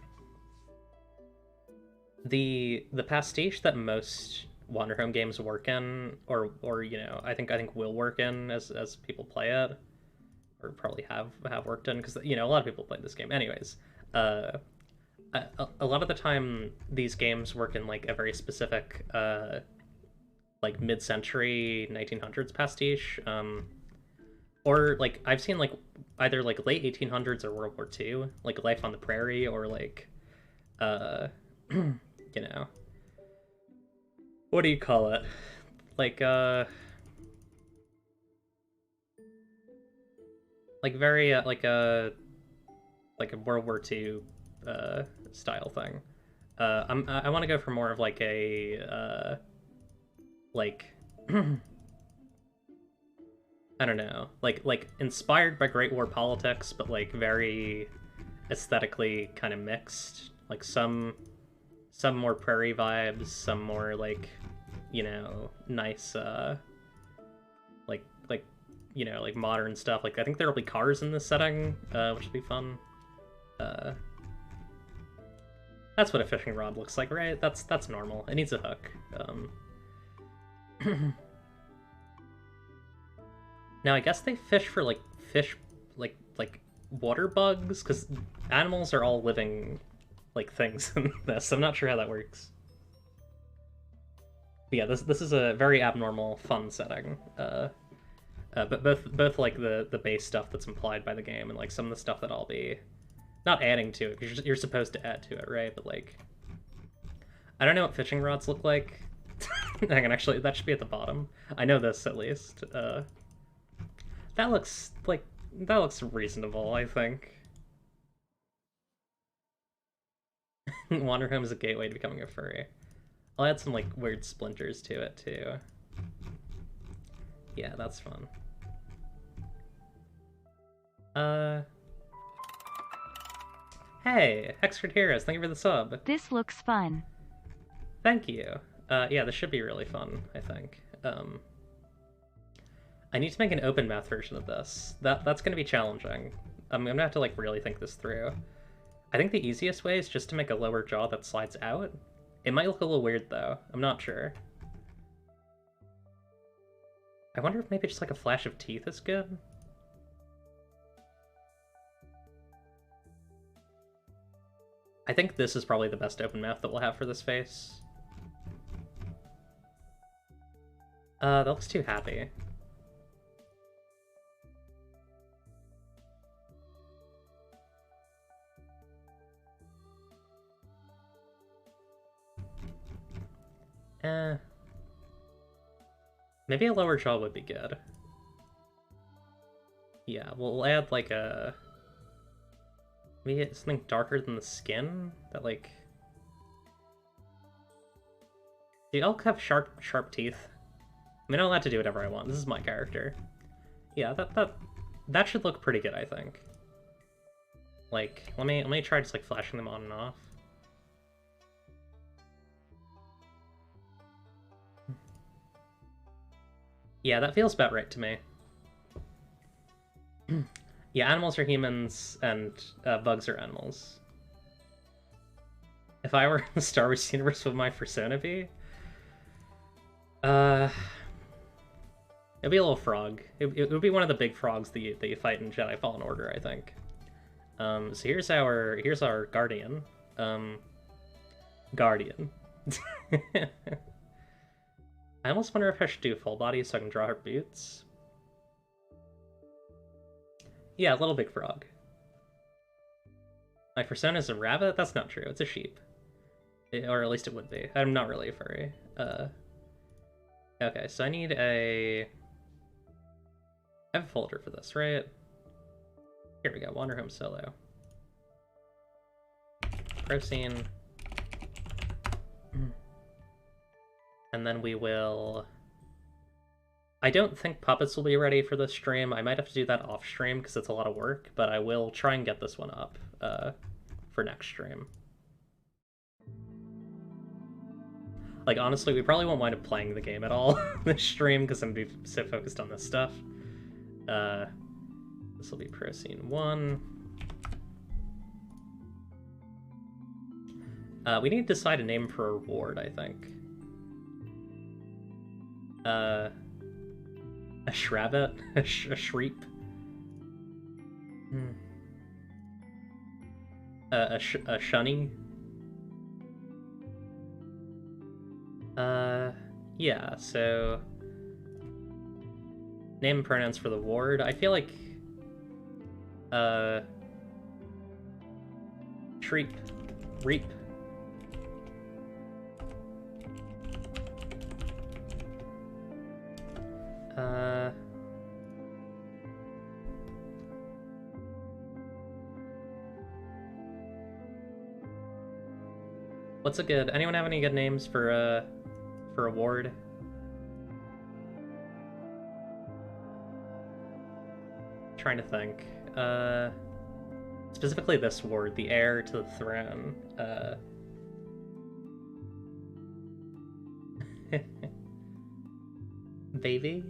[SPEAKER 1] pastiche that most Wanderhome games work in, or you know, I think will work in as people play it, or probably have worked in, because you know a lot of people play this game. Anyways, a lot of the time these games work in like a very specific like mid-century 1900s pastiche, or like I've seen like either like late 1800s or World War II, like Life on the Prairie, or like you know, what do you call it, like like very like a World War II style thing. I want to go for more of like a like I don't know, like inspired by Great War politics, but like very aesthetically kind of mixed. Like some more prairie vibes, some more like, you know, nice like you know, like modern stuff. Like I think there'll be cars in this setting, which will be fun. That's what a fishing rod looks like, right? That's normal. It needs a hook. Now I guess they fish for like like water bugs, because animals are all living like things in this. I'm not sure how that works. But yeah, this is a very abnormal, fun setting. But both like the base stuff that's implied by the game, and like some of the stuff that I'll be not adding to it, because you're supposed to add to it, right? But like, I don't know what fishing rods look like. Hang on, actually, that should be at the bottom. I know this at least. That looks reasonable, I think. Wanderhome is a gateway to becoming a furry. I'll add some like weird splinters to it too. Yeah, that's fun. Hey, Hexford Heroes, thank you for the sub.
[SPEAKER 3] This looks fun.
[SPEAKER 1] Thank you. Yeah, this should be really fun, I think. I need to make an open mouth version of this. That's gonna be challenging. I'm gonna have to like really think this through. I think the easiest way is just to make a lower jaw that slides out. It might look a little weird though. I'm not sure. I wonder if maybe just like a flash of teeth is good. I think this is probably the best open mouth that we'll have for this face. That looks too happy. Maybe a lower jaw would be good. Yeah, we'll add like a... maybe something darker than the skin? That like... Do elk have sharp teeth? I mean, I'm allowed to do whatever I want. This is my character. Yeah, that should look pretty good, I think. Like, let me try just like flashing them on and off. Yeah, that feels about right to me. Yeah, animals are humans, and bugs are animals. If I were in the Star Wars universe, what would my persona be? It'd be a little frog. It would be one of the big frogs that you fight in Jedi Fallen Order, I think. So here's our guardian. Guardian. I almost wonder if I should do full body so I can draw her boots. Yeah, little big frog. My persona is a rabbit? That's not true. It's a sheep. Or at least it would be. I'm not really a furry. Okay, so I need a... I have a folder for this, right? Here we go, Wander Home Solo. Procene. And then we will... I don't think puppets will be ready for this stream. I might have to do that off stream because it's a lot of work, but I will try and get this one up for next stream. Like, honestly, we probably won't wind up playing the game at all this stream because I'm going to be so focused on this stuff. This will be Procene 1. We need to decide a name for a reward, I think. A Shrabbit? A Shreep? A Shunny? Yeah, so... Name and pronouns for the ward. I feel like... Shreep. Reap. What's a good... Anyone have any good names for a ward? Trying to think. Specifically this ward, the heir to the throne. Baby?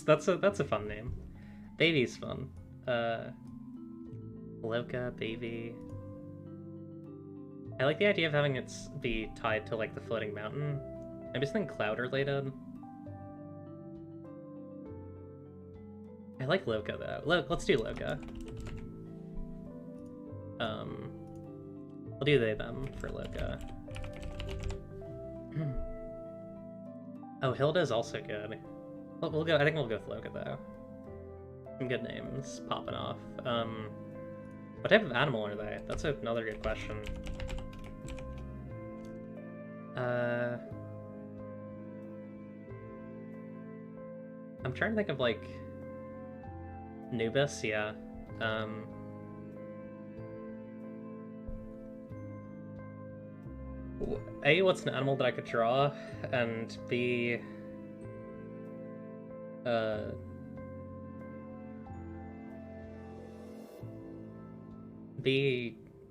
[SPEAKER 1] that's a fun name. Baby's fun. Loka, Baby. I like the idea of having it be tied to like the floating mountain. Maybe something cloud related. I like Loka though. Let's do Loka. We'll do they them for Loka. Oh, Hilda is also good. We'll go. I think we'll go with Loka though. Some good names popping off. What type of animal are they? That's another good question. I'm trying to think of like Nubis, yeah. A, what's an animal that I could draw? And B,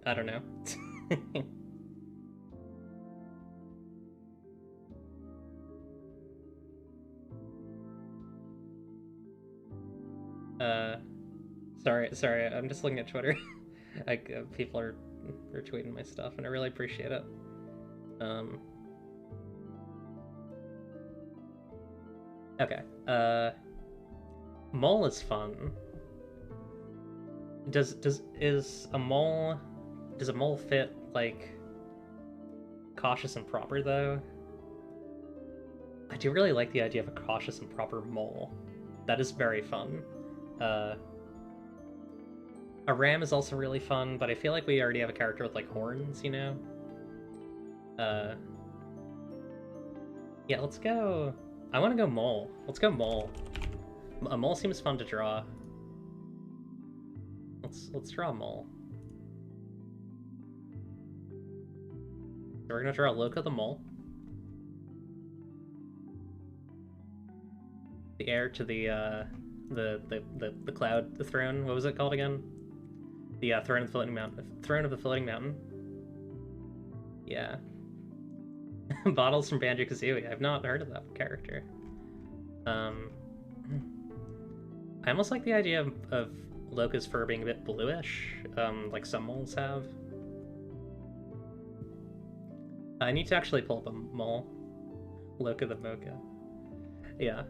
[SPEAKER 1] I don't know. Sorry, I'm just looking at Twitter. People are retweeting my stuff, and I really appreciate it. Okay. Mole is fun. Does a mole fit like cautious and proper though? I do really like the idea of a cautious and proper mole. That is very fun. A ram is also really fun, but I feel like we already have a character with like horns, you know? Yeah, let's go. I want to go mole. Let's go mole. A mole seems fun to draw. Let's draw a mole. So we're gonna draw Loka the mole. The heir to the cloud throne. What was it called again? The throne of the floating mountain. Throne of the floating mountain. Yeah. Bottles from Banjo-Kazooie. I've not heard of that character. I almost like the idea of Loka's fur being a bit bluish, like some moles have. I need to actually pull up a mole. Loka the Mocha. Yeah.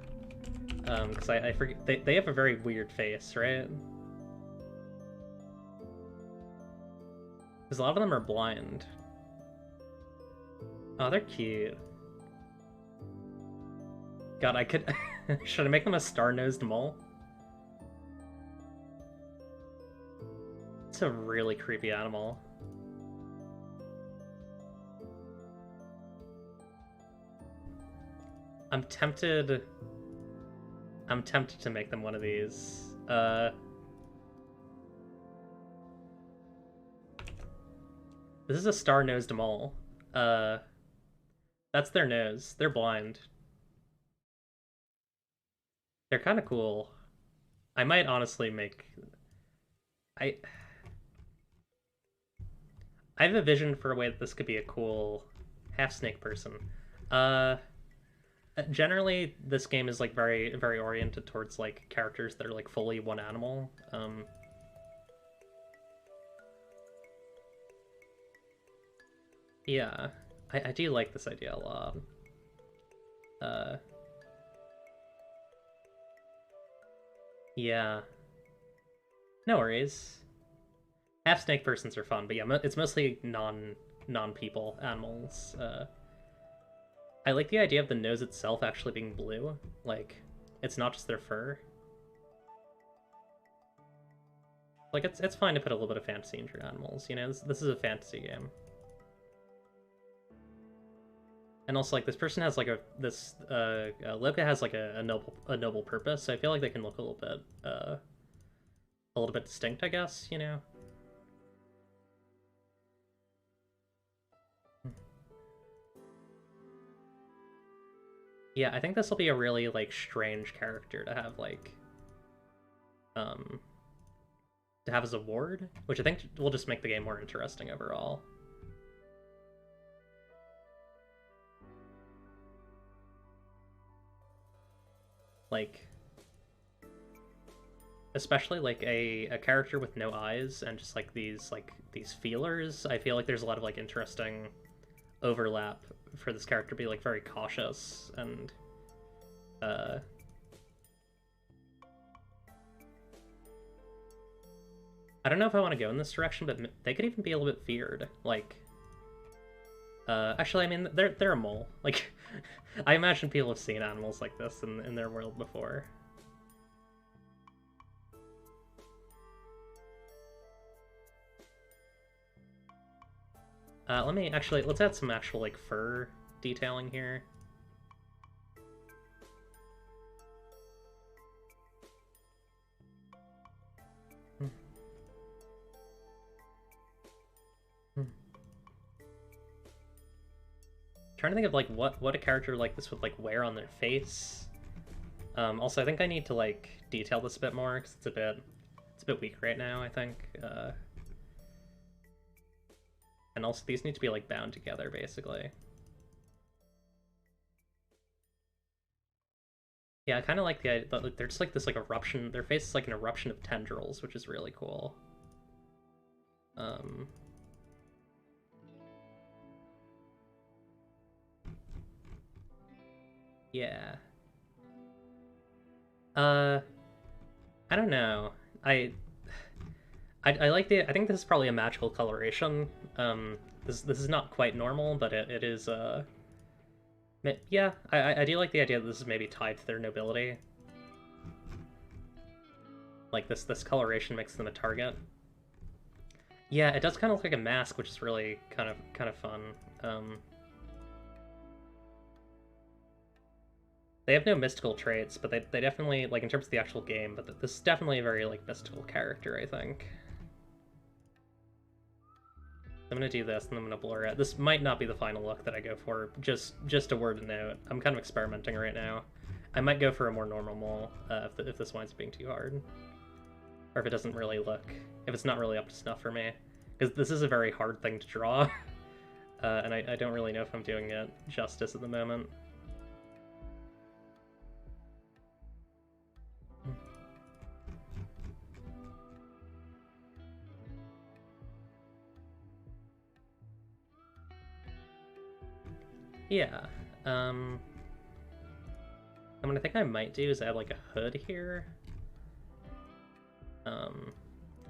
[SPEAKER 1] Because I forget, they have a very weird face, right? Because a lot of them are blind. Oh, they're cute. God, I could... Should I make them a star-nosed mole? It's a really creepy animal. I'm tempted. I'm tempted to make them one of these. This is a star-nosed mole. Uh, that's their nose. They're blind. They're kind of cool. I might honestly make. I. I have a vision for a way that this could be a cool half snake person. Uh, Generally, this game is like very oriented towards like characters that are like fully one animal. Yeah, I do like this idea a lot. Uh, yeah, no worries. Half snake persons are fun, but yeah, it's mostly non people animals. I like the idea of the nose itself actually being blue. Like, it's not just their fur. Like, it's fine to put a little bit of fantasy into your animals, you know? This is a fantasy game. And also, like, this person has, like, Loka has, like, a noble purpose, so I feel like they can look a little bit distinct, I guess, you know? Yeah, I think this will be a really, like, strange character to have, like, to have as a ward, which I think will just make the game more interesting overall. Like, especially like a character with no eyes and just like these feelers. I feel like there's a lot of like interesting overlap for this character to be like very cautious and uh I don't know if I want to go in this direction, but they could even be a little bit feared. Like, actually, I mean, they're a mole. Like, I imagine people have seen animals like this in their world before. Let's add some actual, like, fur detailing here. Trying to think of, like, what a character like this would, like, wear on their face. Also, I think I need to, like, detail this a bit more, because it's a bit weak right now, I think. And also, these need to be, like, bound together, basically. Yeah, I kind of like the idea that, like, they're just, like, this, like, eruption. Their face is, like, an eruption of tendrils, which is really cool. Yeah. I don't know. I like the. I think this is probably a magical coloration. This is not quite normal, but it is. Yeah, I do like the idea that this is maybe tied to their nobility. Like this coloration makes them a target. Yeah, it does kind of look like a mask, which is really kind of fun. They have no mystical traits, but they definitely, like, in terms of the actual game, but this is definitely a very, like, mystical character, I think. I'm gonna do this, and I'm gonna blur it. This might not be the final look that I go for, just a word to note. I'm kind of experimenting right now. I might go for a more normal mole, if this winds up being too hard. Or if it doesn't really look... If it's not really up to snuff for me. Because this is a very hard thing to draw. And I don't really know if I'm doing it justice at the moment. Yeah. I mean, I think I might do is add, like, a hood here.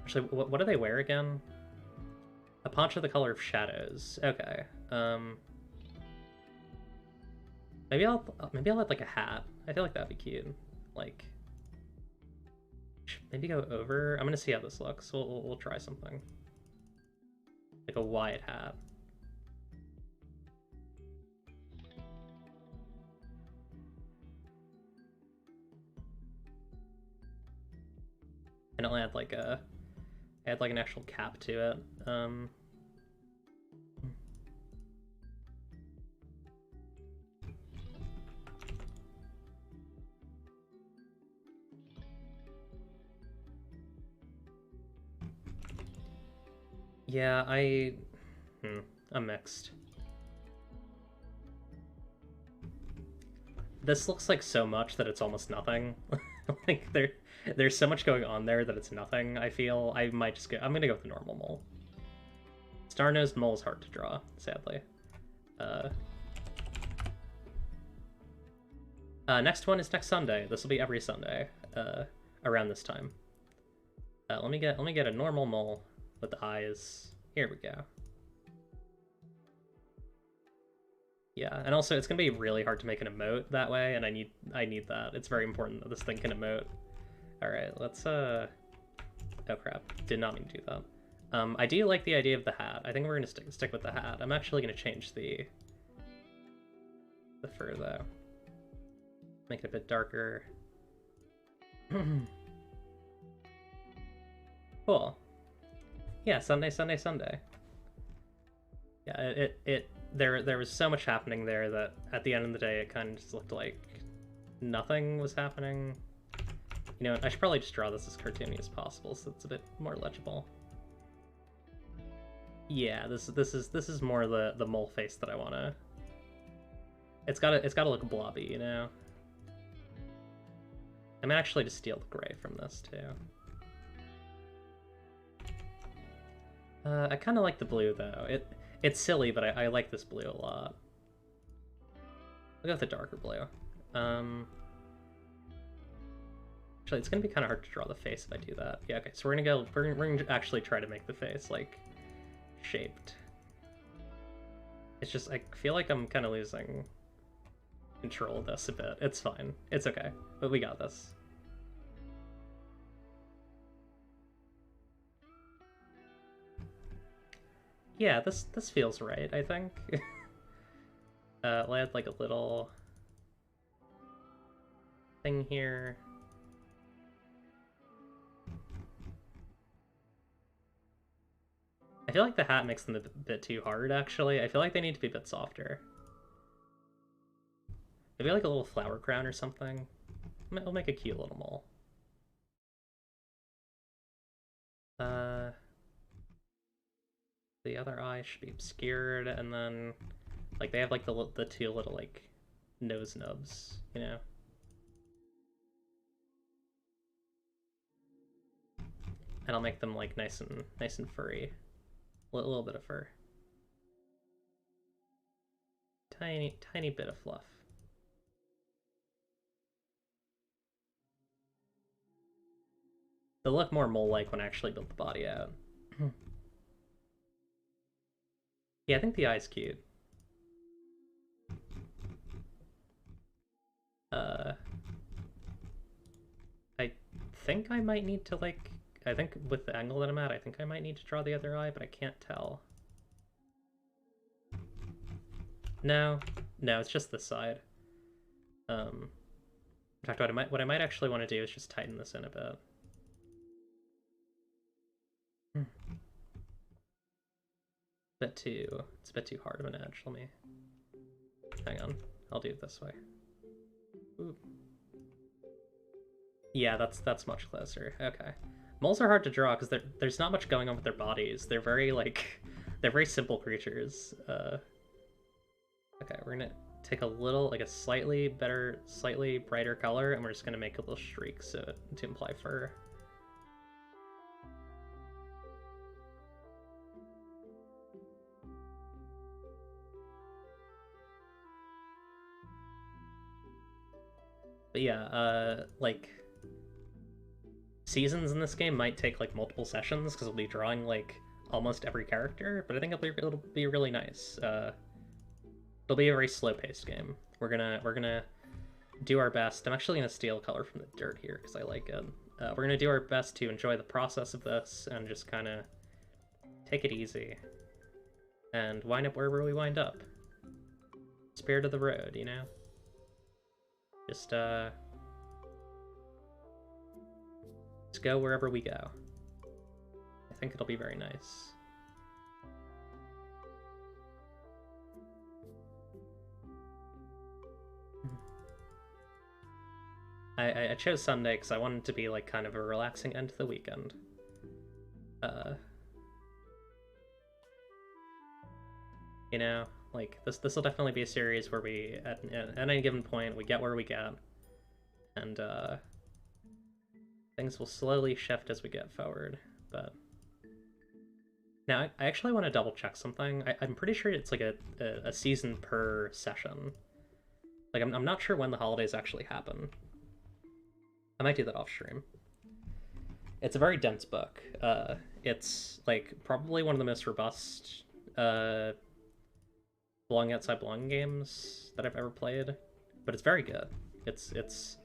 [SPEAKER 1] Actually, what do they wear again? A poncho the color of shadows. Okay. Maybe I'll add, like, a hat. I feel like that'd be cute. Like, maybe go over. I'm gonna see how this looks. We'll try something. Like a wide hat. And I'll add like an actual cap to it. Yeah, I'm mixed. This looks like so much that it's almost nothing. Like there's so much going on there that it's nothing. I feel I might just I'm gonna go with the normal mole. Star-nosed mole is hard to draw, sadly. Next one is next Sunday. This will be every Sunday, around this time. Let me get a normal mole with the eyes. Here we go. Yeah, and also it's gonna be really hard to make an emote that way, and I need that. It's very important that this thing can emote. All right, let's oh crap, did not mean to do that. I do like the idea of the hat. I think we're gonna stick with the hat. I'm actually gonna change the fur though. Make it a bit darker. Cool. Yeah, Sunday. Yeah, there was so much happening there that at the end of the day it kind of just looked like nothing was happening. You know, I should probably just draw this as cartoony as possible so it's a bit more legible. Yeah, this is more the mole face that I wanna. It's gotta look blobby, you know. I might actually just steal the gray from this too. I kind of like the blue though. It's silly, but I like this blue a lot. I'll go with the darker blue. Actually, it's gonna be kind of hard to draw the face if I do that. Yeah, okay. So we're gonna actually try to make the face like shaped. It's just I feel like I'm kind of losing control of this a bit. It's fine. It's okay. But we got this. Yeah, this feels right, I think. I'll add like a little thing here. I feel like the hat makes them a bit too hard, actually. I feel like they need to be a bit softer. Maybe like a little flower crown or something. I'll make a cute little mole. The other eye should be obscured, and then like they have like the two little like nose nubs, you know. And I'll make them like nice and furry. A little bit of fur. Tiny bit of fluff. They'll look more mole-like when I actually build the body out. Yeah, I think the eye's cute. I think I might need to like, I think with the angle that I'm at, I think I might need to draw the other eye, but I can't tell. No, it's just this side. In fact, what I might actually want to do is just tighten this in a bit. It's a bit too hard of an edge. Let me, hang on. I'll do it this way. Ooh. Yeah, that's much closer. Okay. Moles are hard to draw because there's not much going on with their bodies. They're very they're very simple creatures. Okay, we're gonna take a little, like a slightly brighter color, and we're just gonna make a little streak to imply fur. But yeah, like seasons in this game might take like multiple sessions because we'll be drawing like almost every character, but I think it'll be really nice. It'll be a very slow-paced game. We're gonna do our best. I'm actually gonna steal color from the dirt here because I like it. We're gonna do our best to enjoy the process of this and just kind of take it easy and wind up wherever we wind up. Spirit of the road, you know. Just Just go wherever we go. I think it'll be very nice. I chose Sunday because I wanted to be like kind of a relaxing end to the weekend. You know, like this will definitely be a series where we at any given point we get where we get, and things will slowly shift as we get forward. But now I actually want to double check something. I'm pretty sure it's like a season per session. Like I'm not sure when the holidays actually happen. I might do that off stream. It's a very dense book. It's like probably one of the most robust Belonging Outside Belonging games that I've ever played, but it's very good. It's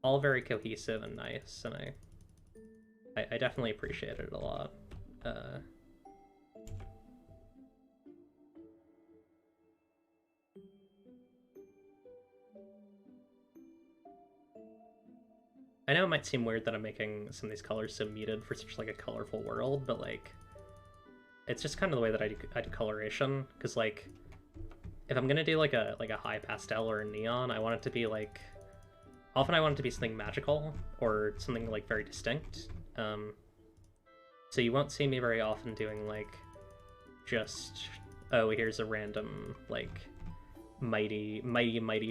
[SPEAKER 1] all very cohesive and nice, and I definitely appreciated it a lot. I know it might seem weird that I'm making some of these colors so muted for such like a colorful world, but like it's just kind of the way that I do coloration, because like if I'm gonna do like a high pastel or a neon, I want it to be like often I want it to be something magical or something like very distinct. So you won't see me very often doing like just, oh, here's a random like mighty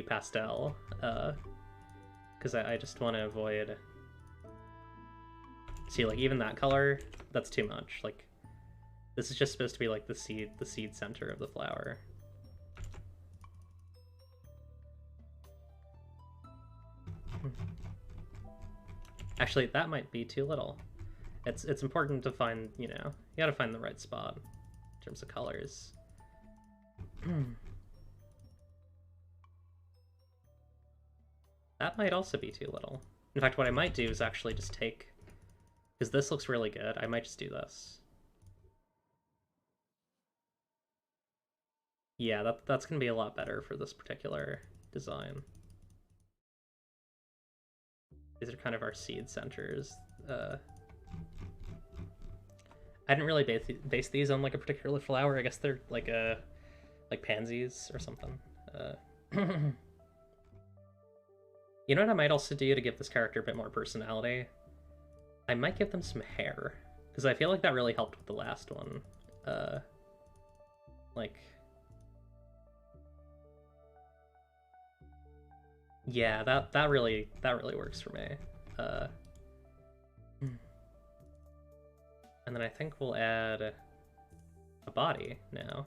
[SPEAKER 1] pastel, because I just want to avoid, see, like even that color, that's too much. Like this is just supposed to be like the seed center of the flower. Actually, that might be too little. It's important to find, you know, you gotta find the right spot in terms of colors. That might also be too little. In fact, what I might do is actually just take, because this looks really good, I might just do this. Yeah, that's gonna be a lot better for this particular design. These are kind of our seed centers. I didn't really base these on like a particular flower. I guess they're like pansies or something. You know what I might also do to give this character a bit more personality? I might give them some hair, because I feel like that really helped with the last one. Like, yeah, that really works for me. And then I think we'll add a body now.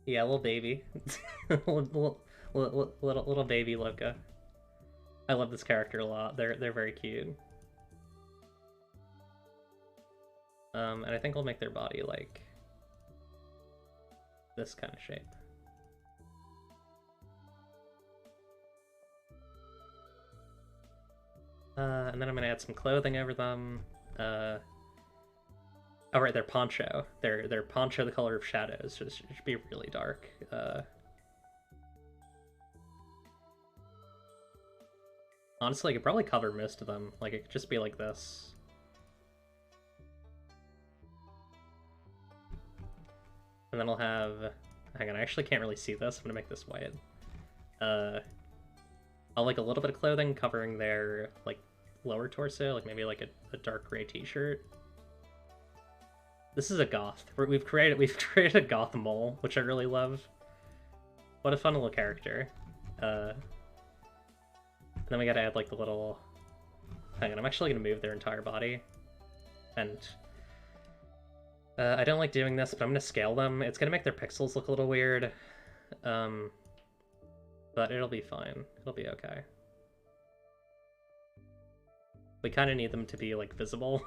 [SPEAKER 1] Yeah, little baby. little baby Loka. I love this character a lot. They're very cute. And I think we'll make their body like this kind of shape. And then I'm gonna add some clothing over them. Oh right, their poncho. Their poncho, the color of shadows, should be really dark. Honestly, I could probably cover most of them. Like, it could just be like this. And then I'll have... Hang on, I actually can't really see this. I'm gonna make this white. I'll like a little bit of clothing covering their, like, lower torso, like maybe like a dark gray t-shirt. This is a goth. We've created a goth mole, which I really love. What a fun little character. And then we gotta add like the little... Hang on, I'm actually gonna move their entire body. And I don't like doing this, but I'm gonna scale them. It's gonna make their pixels look a little weird. But it'll be fine. It'll be okay. We kind of need them to be like visible.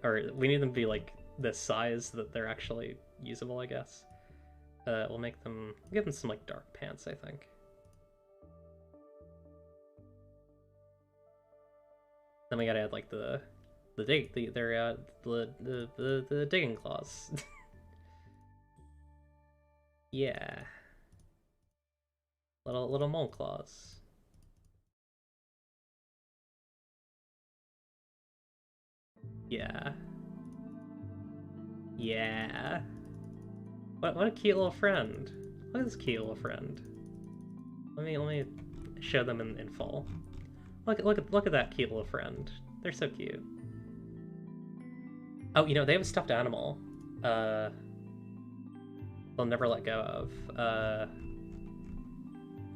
[SPEAKER 1] Or we need them to be like this size so that they're actually usable, I guess. We'll give them some like dark pants, I think. Then we gotta add like the digging claws. Yeah. Little mole claws. Yeah. Yeah. What a cute little friend. Look at this cute little friend. Let me show them in full. Look at that cute little friend. They're so cute. Oh, you know, they have a stuffed animal. They'll never let go of.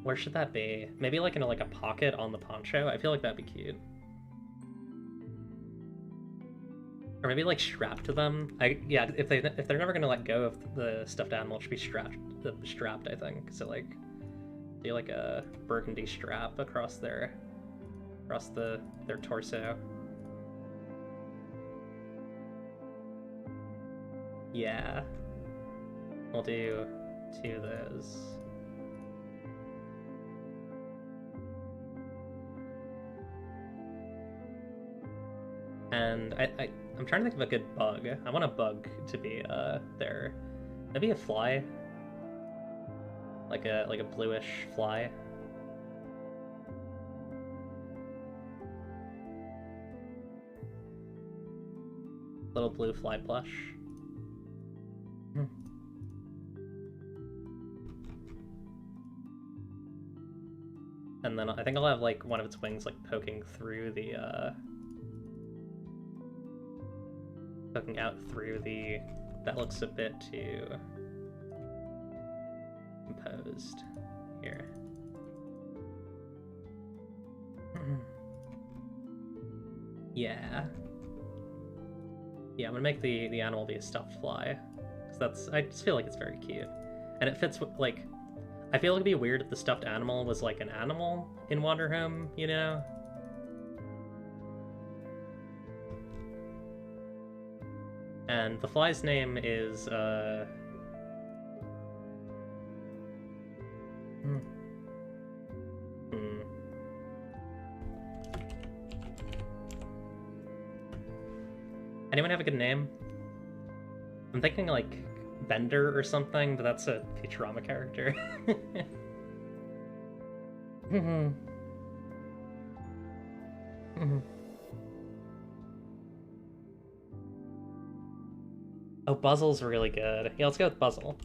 [SPEAKER 1] Where should that be? Maybe like in a pocket on the poncho? I feel like that'd be cute. Or maybe like strapped to them. Yeah, if they're never gonna let go of the stuffed animal, it should be strapped, I think. So like do like a burgundy strap across their torso. Yeah. We'll do 2 of those. And I'm trying to think of a good bug. I want a bug to be there. Maybe a fly. Like a bluish fly. Little blue fly plush. And then I think I'll have like one of its wings like poking through the poking out through the. That looks a bit too composed here. Yeah. Yeah, I'm gonna make the animal be a stuffed fly. Cause I just feel like it's very cute. And it fits with, like, I feel like it'd be weird if the stuffed animal was like an animal in Wanderhome, you know? And the fly's name is, Anyone have a good name? I'm thinking like Bender or something, but that's a Futurama character. Oh, Buzzle's really good. Yeah, let's go with Buzzle.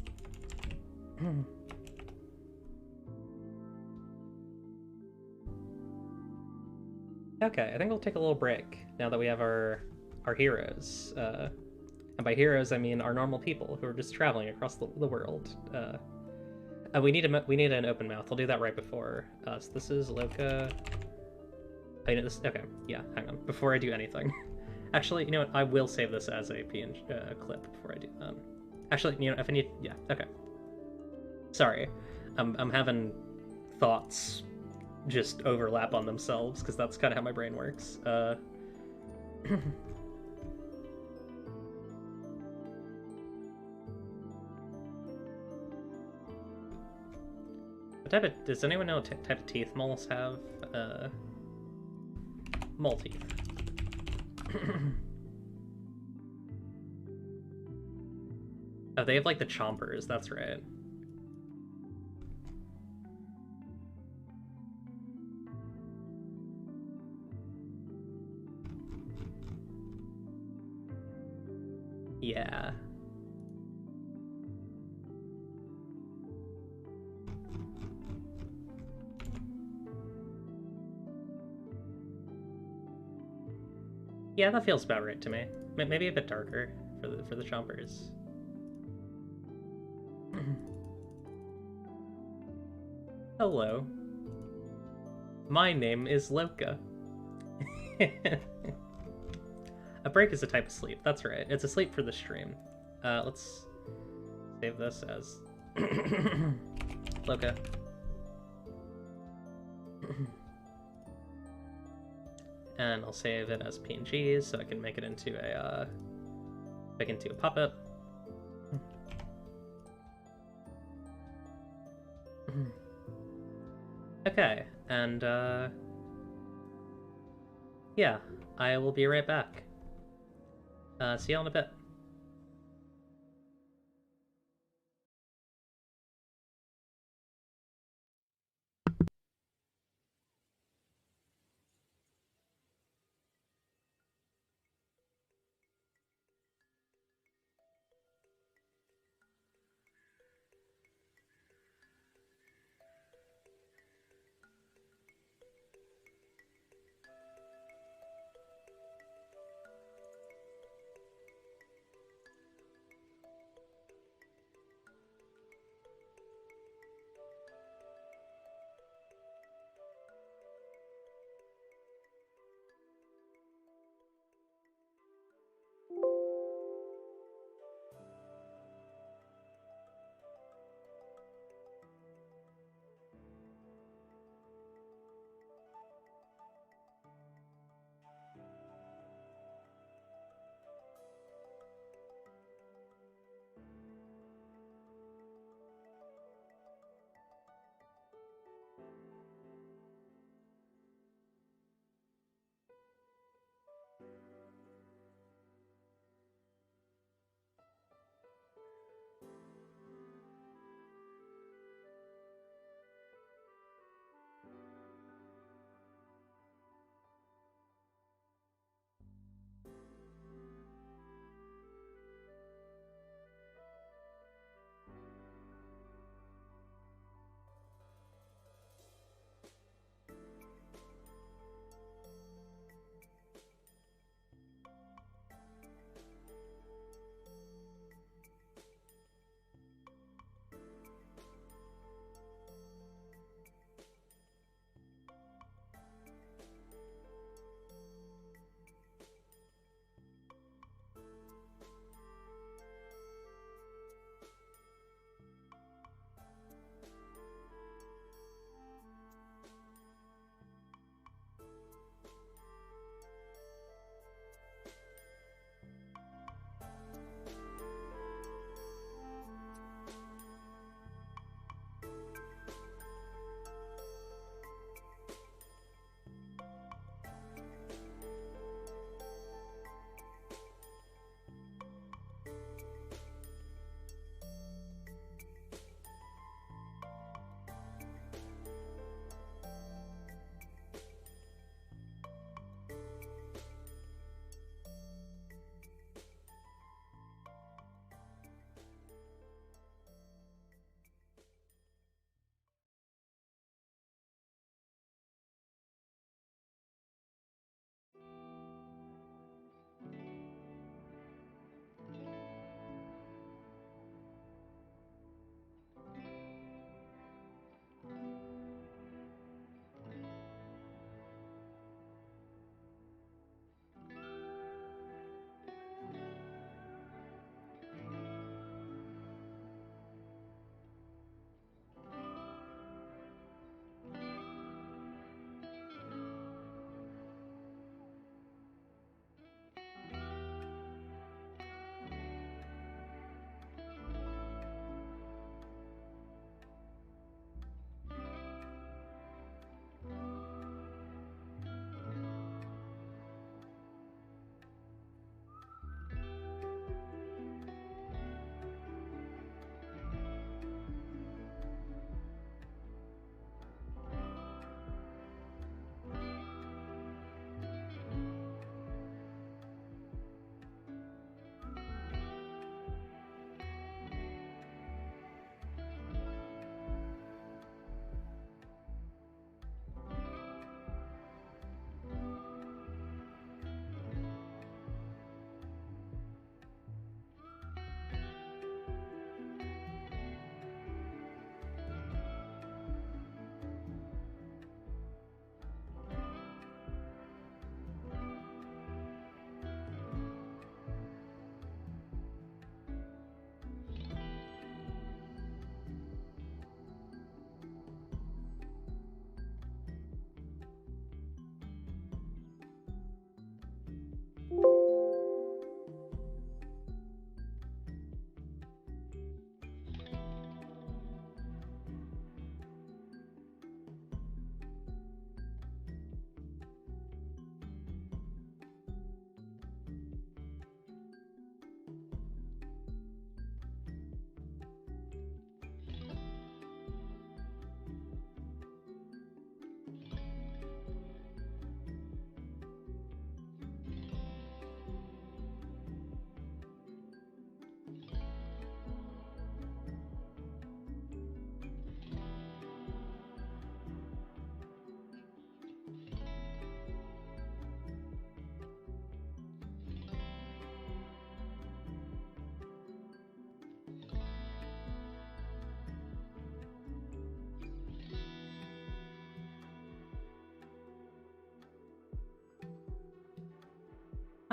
[SPEAKER 1] Okay, I think we'll take a little break now that we have our heroes. And by heroes, I mean our normal people who are just traveling across the world. We need an open mouth. I'll do that right before us. This is Loka. I know this. Okay, yeah. Hang on. Before I do anything, actually, you know what? I will save this as a PNG clip before I do that. Actually, you know, if I need, yeah. Okay. Sorry, I'm having thoughts just overlap on themselves because that's kind of how my brain works. Does anyone know what type of teeth moles have? Mole teeth. Oh, they have like the chompers, that's right. Yeah. Yeah, that feels about right to me. Maybe a bit darker for the chompers. Hello. My name is Loka. A break is a type of sleep. That's right. It's a sleep for the stream. Let's save this as Loka. And I'll save it as PNGs so I can make it into a puppet. Okay, and yeah, I will be right back. See y'all in a bit.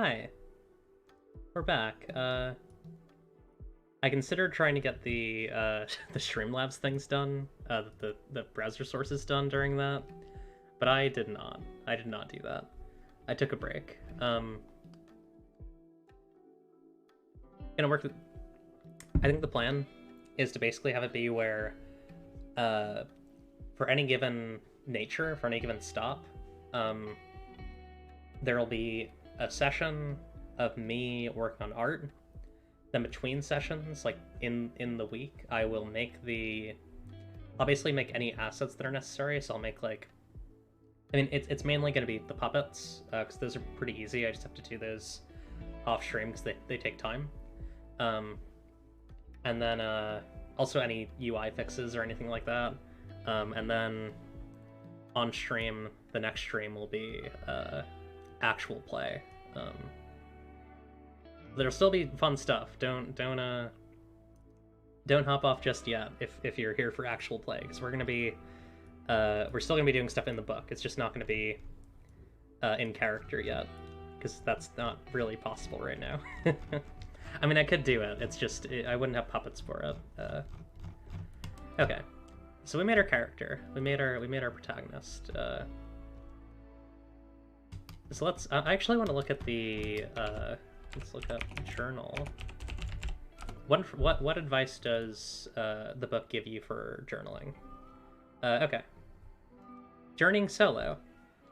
[SPEAKER 1] Hi. We're back. I considered trying to get the the Streamlabs things done, the browser sources done during that, but I did not. I did not do that. I took a break. Gonna work. I think the plan is to basically have it be where, for any given nature, for any given stop, there'll be a session of me working on art. Then between sessions, like in the week, I'll basically make any assets that are necessary. So I'll make like, I mean, it's mainly going to be the puppets, because those are pretty easy. I just have to do those off stream because they take time. And then also any UI fixes or anything like that. And then on stream, the next stream will be actual play. There'll still be fun stuff. Don't hop off just yet if you're here for actual play, because we're still gonna be doing stuff in the book. It's just not gonna be in character yet, because that's not really possible right now. I mean, I could do it. It's just I wouldn't have puppets for it. Okay, so we made our character. We made our protagonist. So let's. I actually want to look at the. Let's look up journal. What advice does the book give you for journaling? Okay. Journeying solo.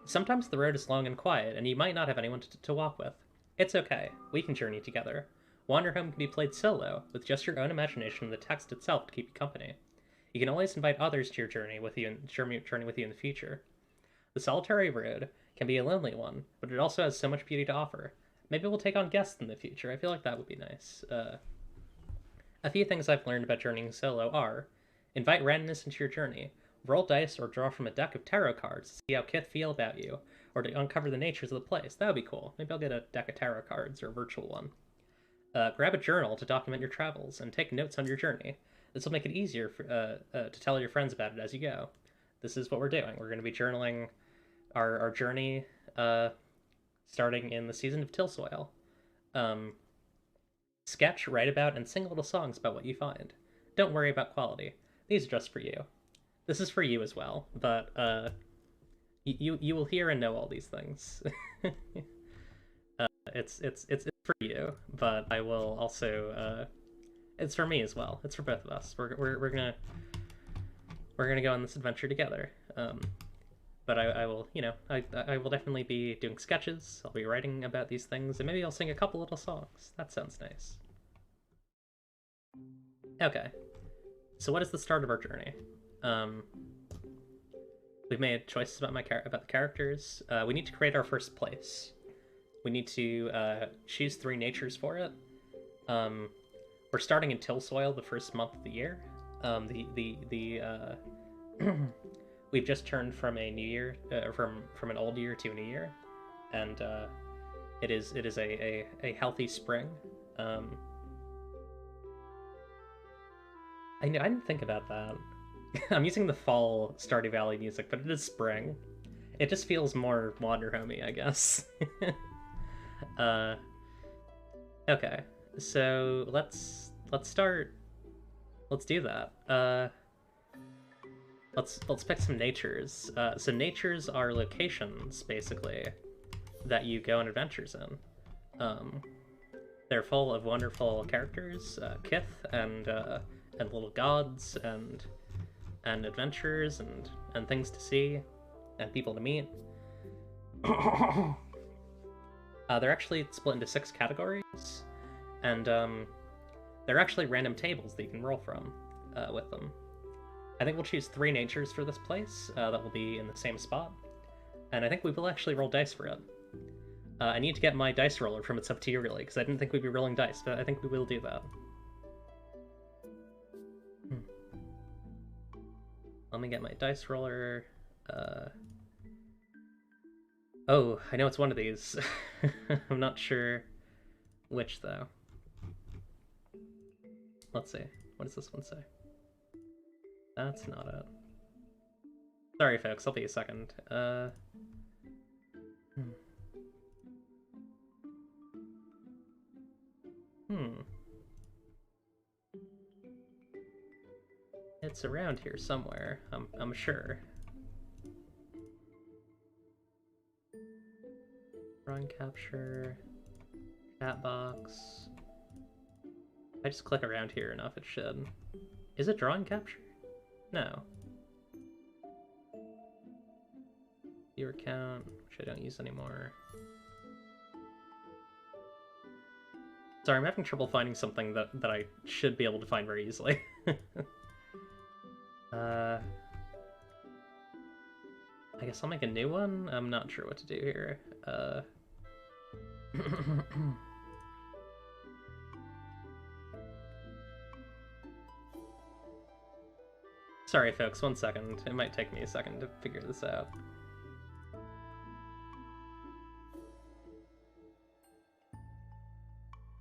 [SPEAKER 1] Sometimes the road is long and quiet, and you might not have anyone to walk with. It's okay. We can journey together. Wander Home can be played solo, with just your own imagination and the text itself to keep you company. You can always invite others to your journey with you in the future. The solitary road can be a lonely one, but it also has so much beauty to offer. Maybe we'll take on guests in the future. I feel like that would be nice. A few things I've learned about journeying solo are: invite randomness into your journey. Roll dice or draw from a deck of tarot cards to see how Kith feel about you, or to uncover the natures of the place. That would be cool. Maybe I'll get a deck of tarot cards or a virtual one. Grab a journal to document your travels and take notes on your journey. This will make it easier to tell your friends about it as you go. This is what we're doing. We're going to be journaling our journey, starting in the season of Tilsoil. Sketch, write about, and sing little songs about what you find. Don't worry about quality. These are just for you. This is for you as well, but you will hear and know all these things. It's for you, but I will also it's for me as well. It's for both of us. We're gonna go on this adventure together. But I will, I will definitely be doing sketches. I'll be writing about these things, and maybe I'll sing a couple little songs. That sounds nice. Okay, so what is the start of our journey? We've made choices about the characters. We need to create our first place. We need to choose 3 natures for it. We're starting in Tilsoil the first month of the year. We've just turned from a new year, from an old year to a new year, and it is a healthy spring. I didn't think about that. I'm using the fall Stardew Valley music, but it is spring. It just feels more Wander Homey, I guess. Okay, so let's start. Let's do that. Let's pick some natures. So natures are locations, basically, that you go on adventures in. They're full of wonderful characters, Kith, and little gods, and adventures, and things to see, and people to meet. They're actually split into 6 categories, and they're actually random tables that you can roll from with them. I think we'll choose 3 natures for this place that will be in the same spot, and I think we will actually roll dice for it. I need to get my dice roller from It's Up To You, really, because I didn't think we'd be rolling dice, but I think we will do that. Let me get my dice roller. Oh, I know it's one of these. I'm not sure which, though. Let's see. What does this one say? That's not it. Sorry, folks. I'll be a second. It's around here somewhere, I'm sure. Drawing capture, chat box. If I just click around here enough, it should. Is it drawing capture? No. Viewer count, which I don't use anymore. Sorry, I'm having trouble finding something that I should be able to find very easily. I guess I'll make a new one? I'm not sure what to do here. Sorry, folks, 1 second. It might take me a second to figure this out.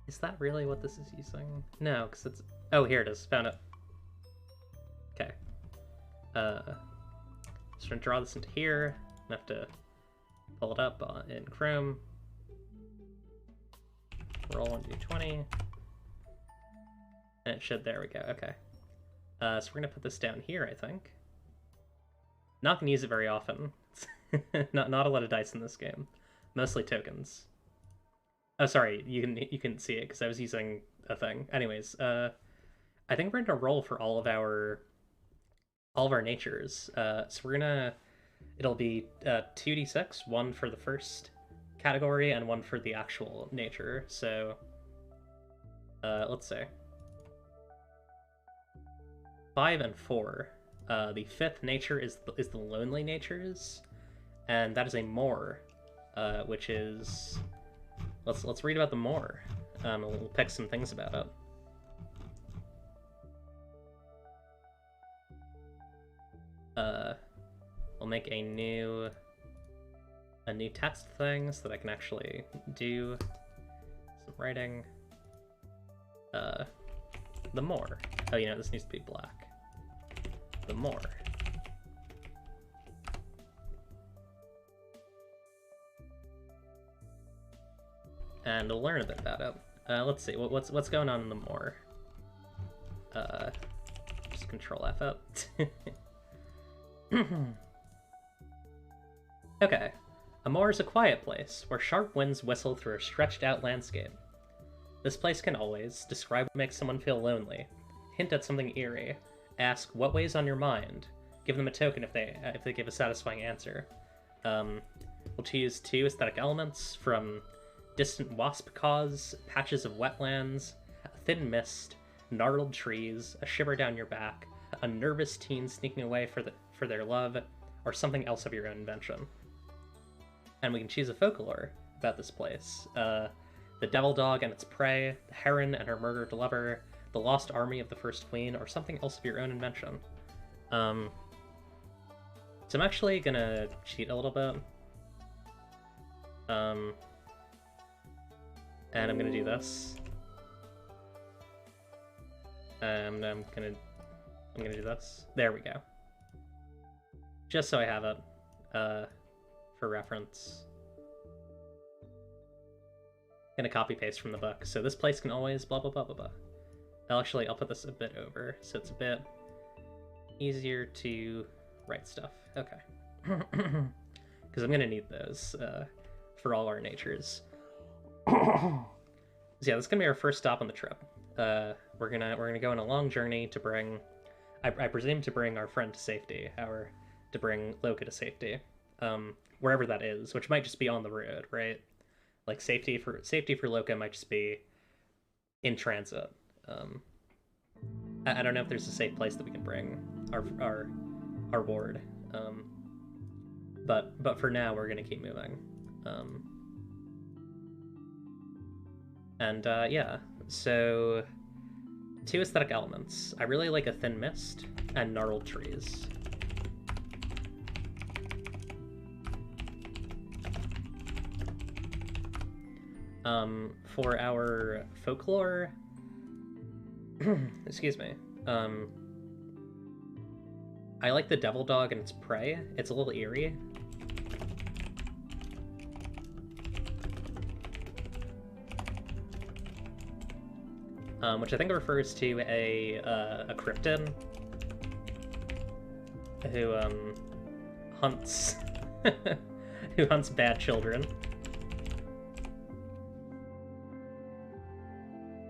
[SPEAKER 1] Is that really what this is using? No, because it's... Oh, here it is. Found it. Okay. Just gonna draw this into here. I have to pull it up in Chrome. Roll on D20. And it should... There we go. Okay. So we're gonna put this down here, I think. Not gonna use it very often. not a lot of dice in this game. Mostly tokens. Oh, sorry, you can see it because I was using a thing. Anyways, I think we're gonna roll for all of our natures. So we're gonna... It'll be 2d6, 1 for the first category and 1 for the actual nature. So, let's say 5 and 4. The 5th nature is the lonely natures, and that is a Moor, which is... Let's read about the Moor. We'll pick some things about it. We'll make a new text thing so that I can actually do some writing. The Moor. Oh, you know, this needs to be black. The Moor. And we'll learn a bit about it. Let's see, what's going on in the Moor? Just Control F up. Okay. A moor is a quiet place, where sharp winds whistle through a stretched-out landscape. This place can always describe what makes someone feel lonely, hint at something eerie, ask what weighs on your mind, give them a token if they give a satisfying answer. We'll choose 2 aesthetic elements from distant wasp caws, patches of wetlands, a thin mist, gnarled trees, a shiver down your back, a nervous teen sneaking away for their love, or something else of your own invention. And we can choose a folklore about this place. The devil dog and its prey, the heron and her murdered lover, the lost army of the first queen, or something else of your own invention. So I'm actually gonna cheat a little bit. And I'm gonna do this. And I'm gonna do this. There we go. Just so I have it, for reference. Gonna copy paste from the book. So this place can always blah blah blah blah blah. I'll put this a bit over, so it's a bit easier to write stuff. Okay. Because I'm gonna need those for all our natures. So yeah, this is gonna be our first stop on the trip. We're gonna go on a long journey to bring, I presume, to bring our friend to safety, to bring Loka to safety, wherever that is, which might just be on the road, right? Like safety for Loka might just be in transit. I don't know if there's a safe place that we can bring our ward. But for now we're gonna keep moving. Yeah, so 2 aesthetic elements. I really like a thin mist and gnarled trees. For our folklore, excuse me, I like the devil dog and its prey. It's a little eerie. Which I think refers to a cryptid. who hunts who hunts bad children.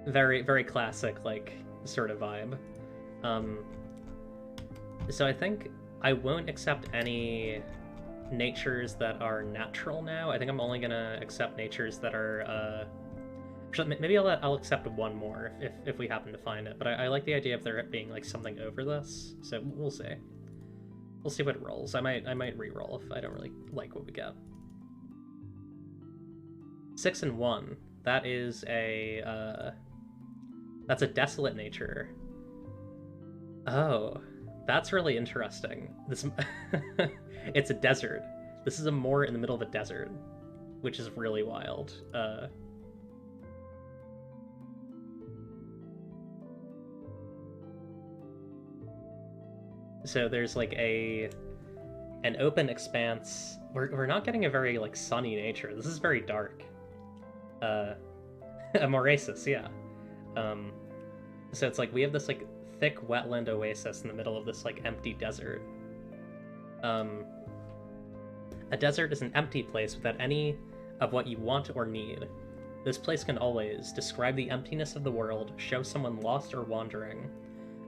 [SPEAKER 1] Very, very classic, like, sort of vibe. So I think I won't accept any natures that are natural now. I think I'm only gonna accept natures that are, maybe I'll accept one more if we happen to find it, but I like the idea of there being, like, something over this, so we'll see. We'll see what it rolls. I might re-roll if I don't really like what we get. 6 and 1. That is a, that's a desolate nature. Oh, that's really interesting. This it's a desert. This is a moor in the middle of a desert, which is really wild. So there's like an open expanse. We're not getting a very like sunny nature. This is very dark. A morasis, yeah. So it's like we have this like thick wetland oasis in the middle of this like empty desert. A desert is an empty place without any of what you want or need. This place can always describe the emptiness of the world, show someone lost or wandering.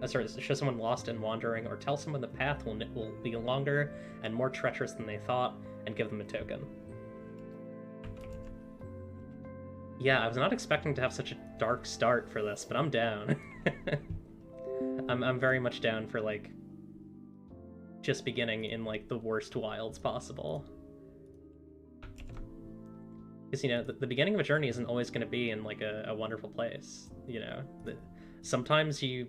[SPEAKER 1] Show someone lost and wandering, or tell someone the path will be longer and more treacherous than they thought, and give them a token. Yeah, I was not expecting to have such a dark start for this, but I'm down. I'm very much down for, like, just beginning in, like, the worst wilds possible. Because, you know, the beginning of a journey isn't always going to be in, like, a wonderful place, you know? Sometimes you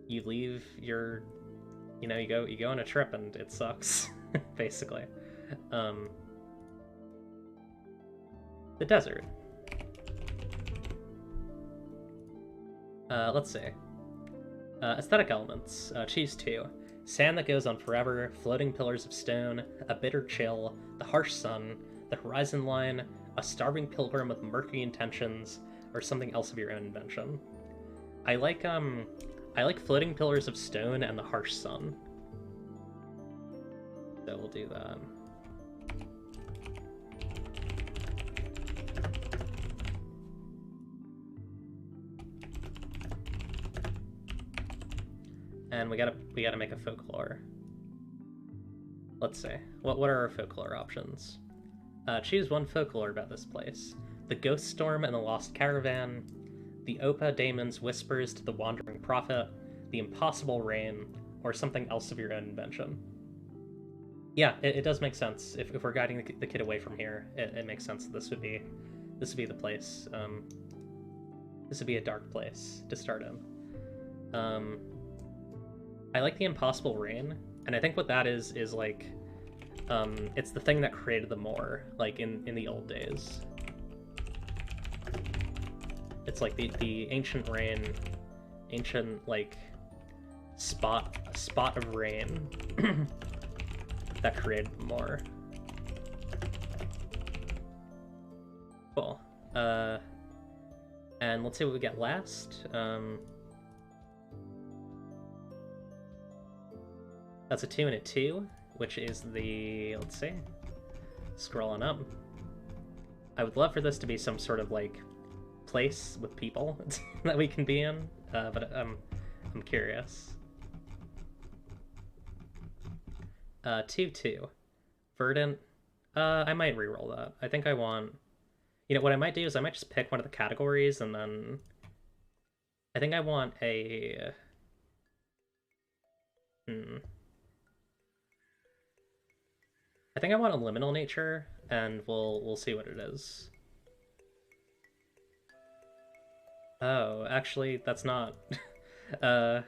[SPEAKER 1] leave your, you know, you go on a trip and it sucks, basically. The desert. Let's see. Aesthetic elements. Choose 2. Sand that goes on forever, floating pillars of stone, a bitter chill, the harsh sun, the horizon line, a starving pilgrim with murky intentions, or something else of your own invention. I like floating pillars of stone and the harsh sun. So we'll do that. And we gotta make a folklore. Let's see. What are our folklore options? Choose one folklore about this place. The Ghost Storm and the Lost Caravan, the Opa Daemon's Whispers to the Wandering Prophet, the Impossible Rain, or something else of your own invention. Yeah, it does make sense. If we're guiding the kid away from here, it makes sense that this would be the place. This would be a dark place to start in. I like the Impossible Rain, and I think what that is like, it's the thing that created the moor, like in the old days. It's like the ancient rain, like spot of rain that created the moor. Cool. And let's see what we get last. That's a 2 and a 2, which is the, let's see, scrolling up. I would love for this to be some sort of like place with people that we can be in, but I'm curious. 2-2. Verdant. I might reroll that. I think I want, you know, what I might do is I might just pick one of the categories, and then I think I want a, I think I want a liminal nature, and we'll see what it is. Oh, actually, that's not. I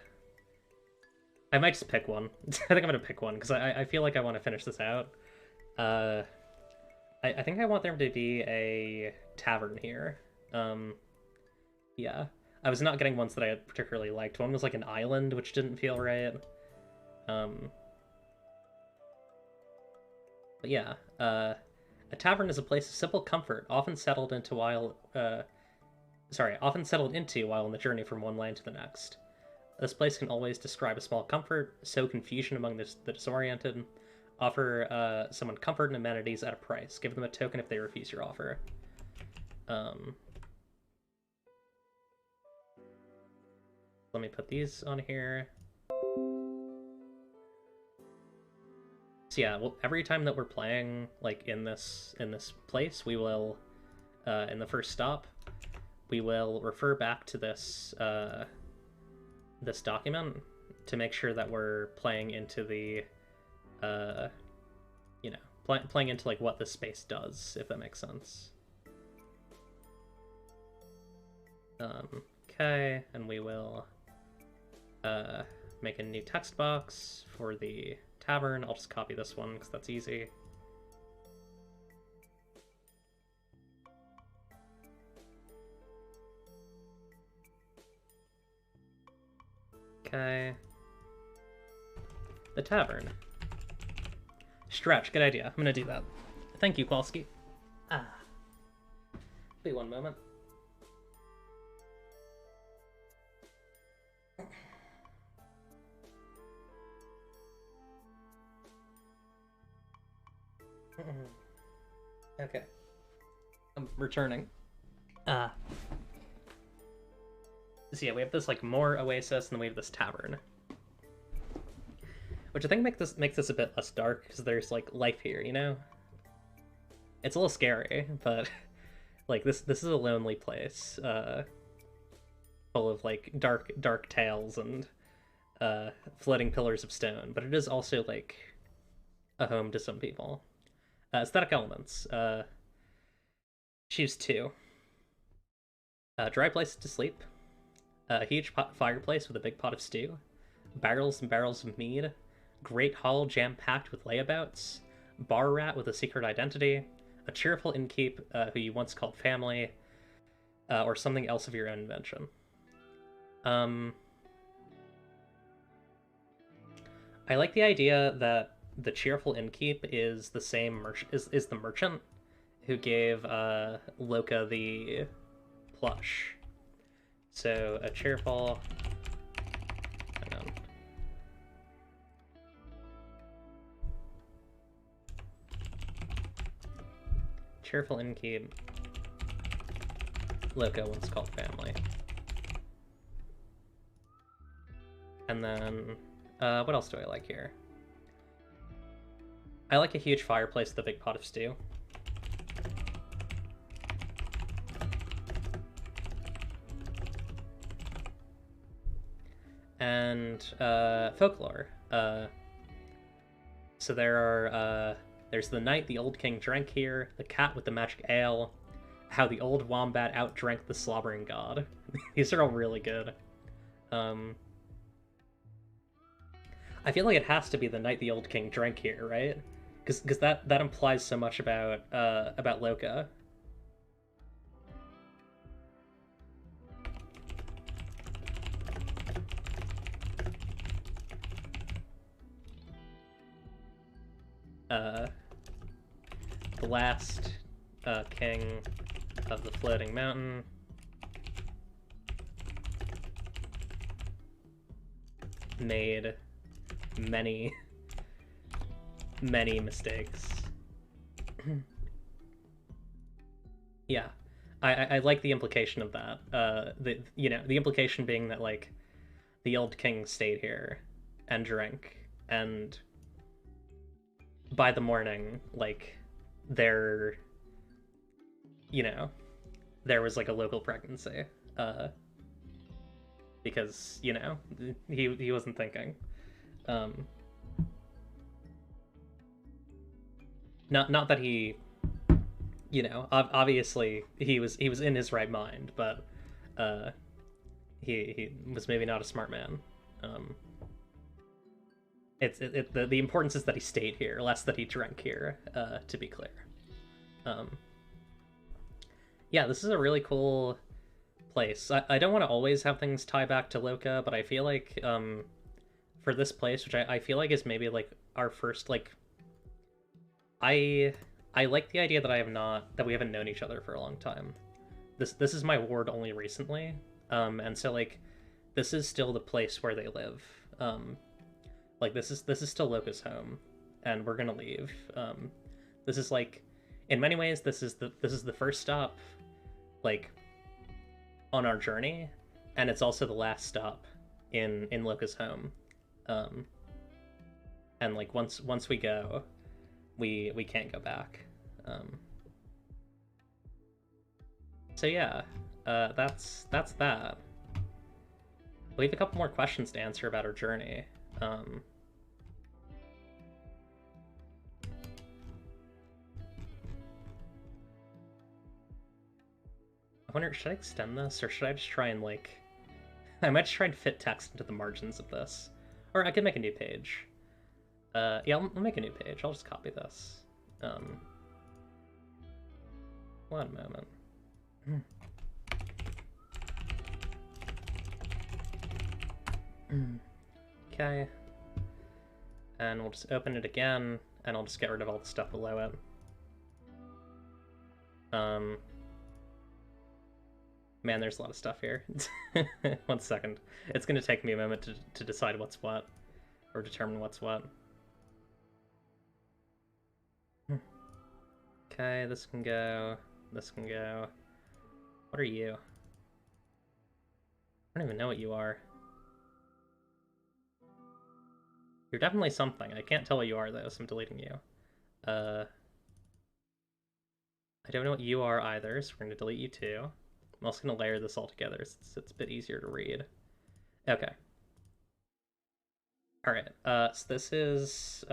[SPEAKER 1] might just pick one. I think I'm gonna pick one because I feel like I want to finish this out. I think I want there to be a tavern here. Yeah, I was not getting ones that I particularly liked. One was like an island, which didn't feel right. But yeah, a tavern is a place of simple comfort, often settled into while on the journey from one land to the next. This place can always describe a small comfort, sow confusion among the disoriented, offer someone comfort and amenities at a price. Give them a token if they refuse your offer. Let me put these on here. So yeah, well, every time that we're playing like in this place, we will in the first stop, we will refer back to this this document to make sure that we're playing into the you know, playing into like what the space does, if that makes sense. Okay, and we will make a new text box for the tavern. I'll just copy this one because that's easy. Okay. The tavern. Stretch, good idea. I'm gonna do that. Thank you, Kowalski. Wait one moment. Okay. I'm returning. So yeah, we have this like more oasis, and then we have this tavern, which I think makes this a bit less dark because there's like life here, you know. It's a little scary, but like this is a lonely place, full of like dark tales and floating pillars of stone. But it is also like a home to some people. Aesthetic elements. Choose two. Dry place to sleep. A huge fireplace with a big pot of stew. Barrels and barrels of mead. Great hall jam-packed with layabouts. Bar rat with a secret identity. A cheerful innkeep who you once called family. Or something else of your own invention. I like the idea that the cheerful innkeep is the same is the merchant who gave Loka the plush. So a cheerful. Hang on. Cheerful innkeep. Loka once called family. And then what else do I like here? I like a huge fireplace with a big pot of stew. And folklore. So there's the night the old king drank here, the cat with the magic ale, how the old wombat outdrank the slobbering god. These are all really good. I feel like it has to be the night the old king drank here, right? Because that implies so much about Loka. The last king of the floating mountain. Made many mistakes. Yeah, I like the implication of that. The implication being that like the old king stayed here and drank, and by the morning, like there was like a local pregnancy, because he wasn't thinking. Not that he, obviously he was in his right mind, but he was maybe not a smart man. The importance is that he stayed here, less that he drank here, to be clear. Yeah, this is a really cool place. I don't want to always have things tie back to Loka, but I feel like for this place, which I feel like is maybe like our first like I like the idea that we haven't known each other for a long time. This is my ward only recently, and so like this is still the place where they live. Like this is still Loka's home, and we're gonna leave. This is like, in many ways, this is the first stop, like, on our journey, and it's also the last stop in Loka's home. And like once we go, we can't go back. So yeah, that's that. We have a couple more questions to answer about our journey. I wonder, should I extend this, or should I just try and, like... I might just try and fit text into the margins of this. Or I could make a new page. Yeah, I'll make a new page. I'll just copy this. One moment. Okay. And we'll just open it again, and I'll just get rid of all the stuff below it. Man, there's a lot of stuff here. 1 second. It's gonna take me a moment to decide what's what, or determine what's what. Okay, this can go. This can go. What are you? I don't even know what you are. You're definitely something. I can't tell what you are, though, so I'm deleting you. I don't know what you are either, so we're going to delete you too. I'm also going to layer this all together so it's a bit easier to read. Okay. Alright, so this is...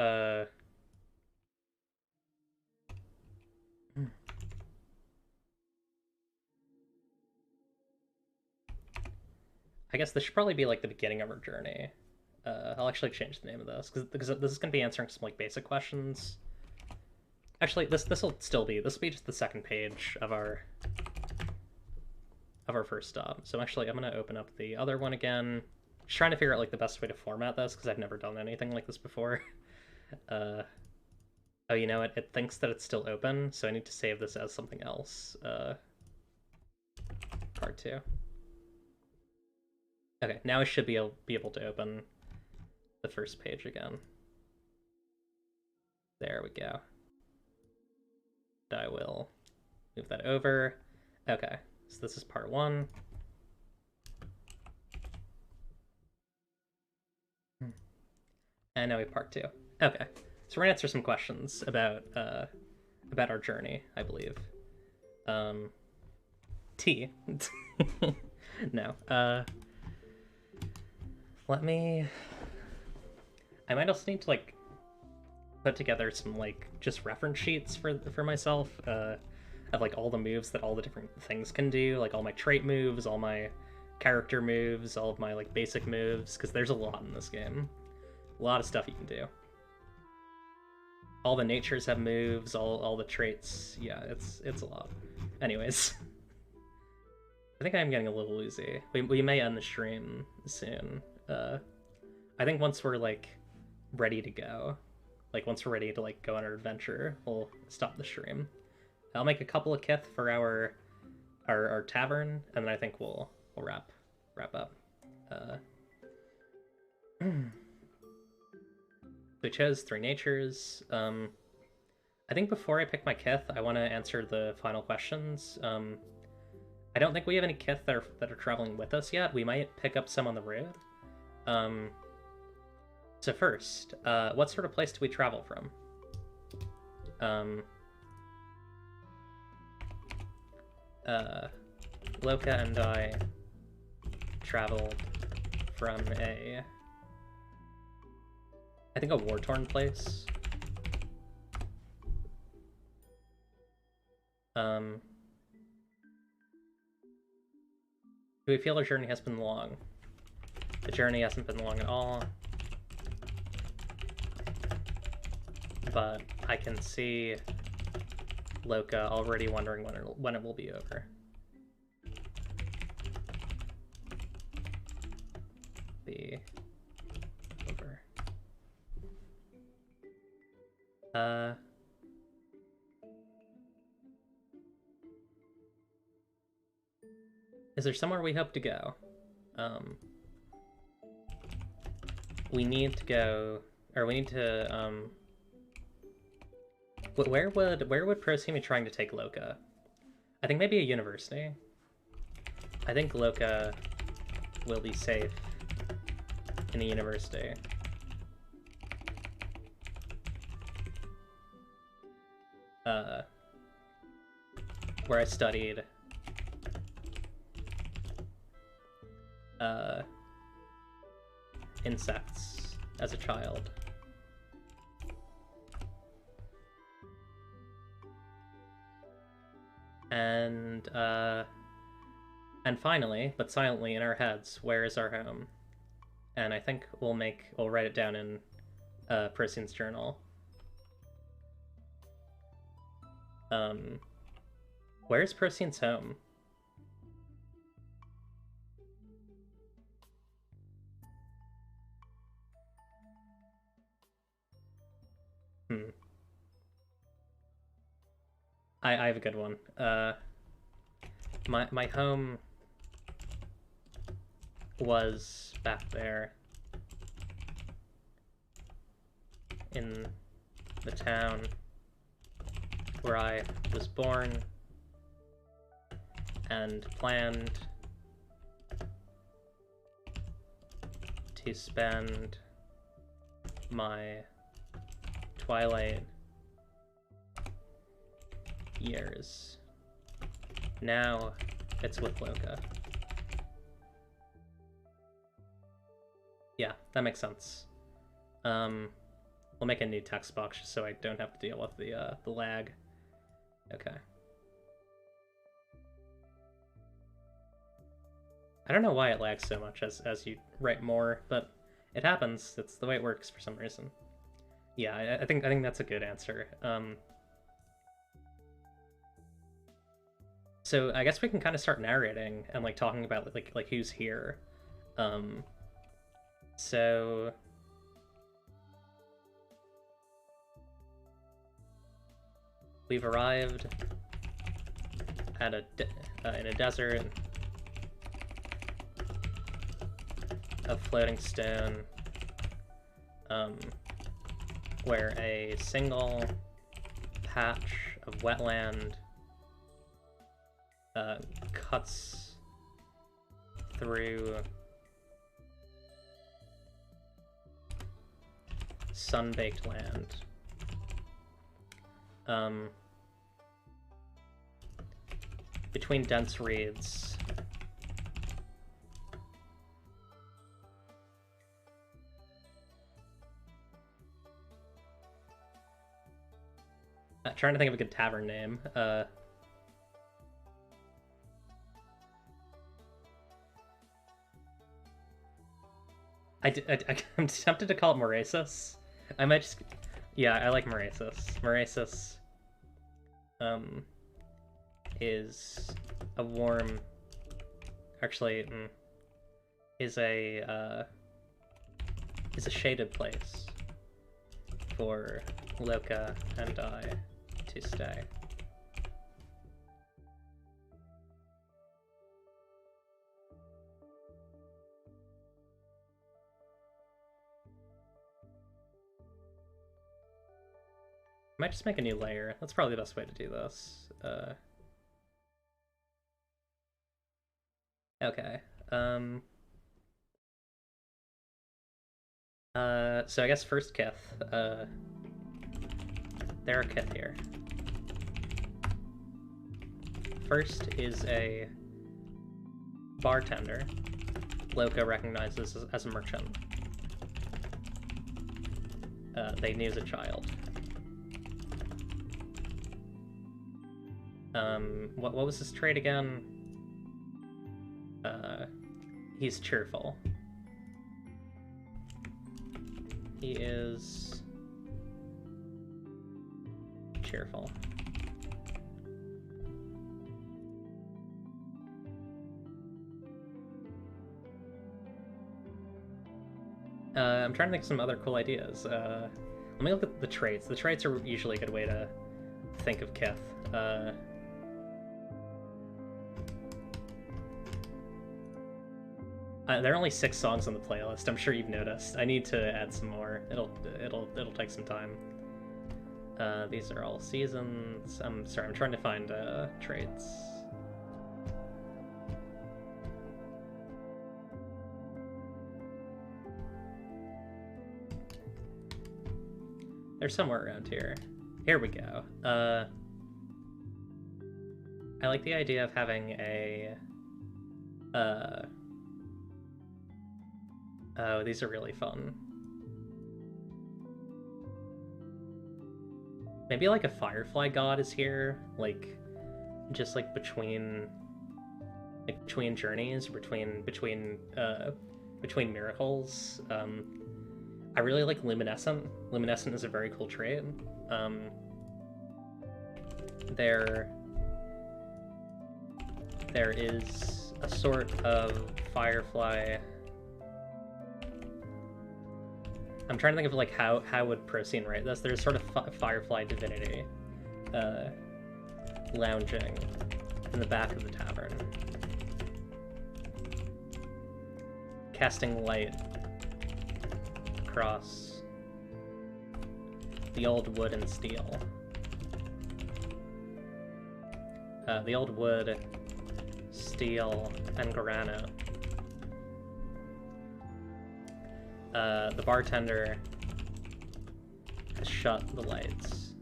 [SPEAKER 1] I guess this should probably be like the beginning of our journey. I'll actually change the name of this because this is going to be answering some like basic questions. Actually, this will be just the second page of our first stop. So actually, I'm going to open up the other one again. Just trying to figure out like the best way to format this because I've never done anything like this before. Oh, you know what? It thinks that it's still open, so I need to save this as something else. Part 2. Okay, now I should be able to open the first page again. There we go. I will move that over. Okay, so this is part 1. And now we have part 2. Okay, so we're gonna answer some questions about our journey, I believe. T. No. Let me... I might also need to, like, put together some, like, just reference sheets for myself, of, like, all the moves that all the different things can do, like, all my trait moves, all my character moves, all of my, like, basic moves, because there's a lot in this game. A lot of stuff you can do. All the natures have moves, all the traits, yeah, it's a lot. Anyways. I think I'm getting a little woozy. We may end the stream soon. I think once we're, like, ready to go, like, once we're ready to, like, go on our adventure, we'll stop the stream. I'll make a couple of kith for our tavern, and then I think we'll wrap up. We chose 3 natures. I think before I pick my kith, I want to answer the final questions. I don't think we have any kith that are traveling with us yet. We might pick up some on the road. So first, what sort of place do we travel from? Loka and I traveled from I think a war-torn place. Do we feel our journey has been long? The journey hasn't been long at all. But I can see Loka already wondering when it will be over. Be over. Is there somewhere we hope to go? we need to go, or we need to, where would Procyon be trying to take Loka? I think maybe a university. I think Loka will be safe in a university. Where I studied insects as a child. And finally, but silently in our heads, where is our home? And I think we'll write it down in Procyon's journal. Where's Procyon's home? I have a good one. My home was back there in the town where I was born and planned to spend my twilight years. Now it's with Loka. Yeah, that makes sense. We'll make a new text box just so I don't have to deal with the lag. Okay. I don't know why it lags so much as you write more, but it happens. It's the way it works for some reason. Yeah, I think that's a good answer. So I guess we can kind of start narrating and like talking about like who's here. So we've arrived at in a desert of floating stone, where a single patch of wetland cuts through sun-baked land. Between dense reeds, trying to think of a good tavern name. I'm tempted to call it Morasis. I might just... Yeah, I like Morasis. Morasis is a warm... Actually, is a shaded place for Loka and I to stay. Might just make a new layer. That's probably the best way to do this. Okay. So I guess first Kith. There are Kith here. First is a bartender. Loka recognizes as a merchant. They knew as a child. What was his trait again? He's cheerful. He is cheerful. I'm trying to think of some other cool ideas. Let me look at the traits. The traits are usually a good way to think of Kith. There are only 6 songs on the playlist. I'm sure you've noticed. I need to add some more. It'll take some time. These are all seasons. I'm sorry. I'm trying to find traits. They're somewhere around here. Here we go. I like the idea of having a oh, these are really fun. Maybe like a firefly god is here, like just like between journeys, between miracles. I really like luminescent. Luminescent is a very cool trait. There is a sort of firefly. I'm trying to think of like how would Procyon write this. There's sort of firefly divinity lounging in the back of the tavern, casting light across the old wood and steel. The old wood, steel, and granite. The bartender has shut the lights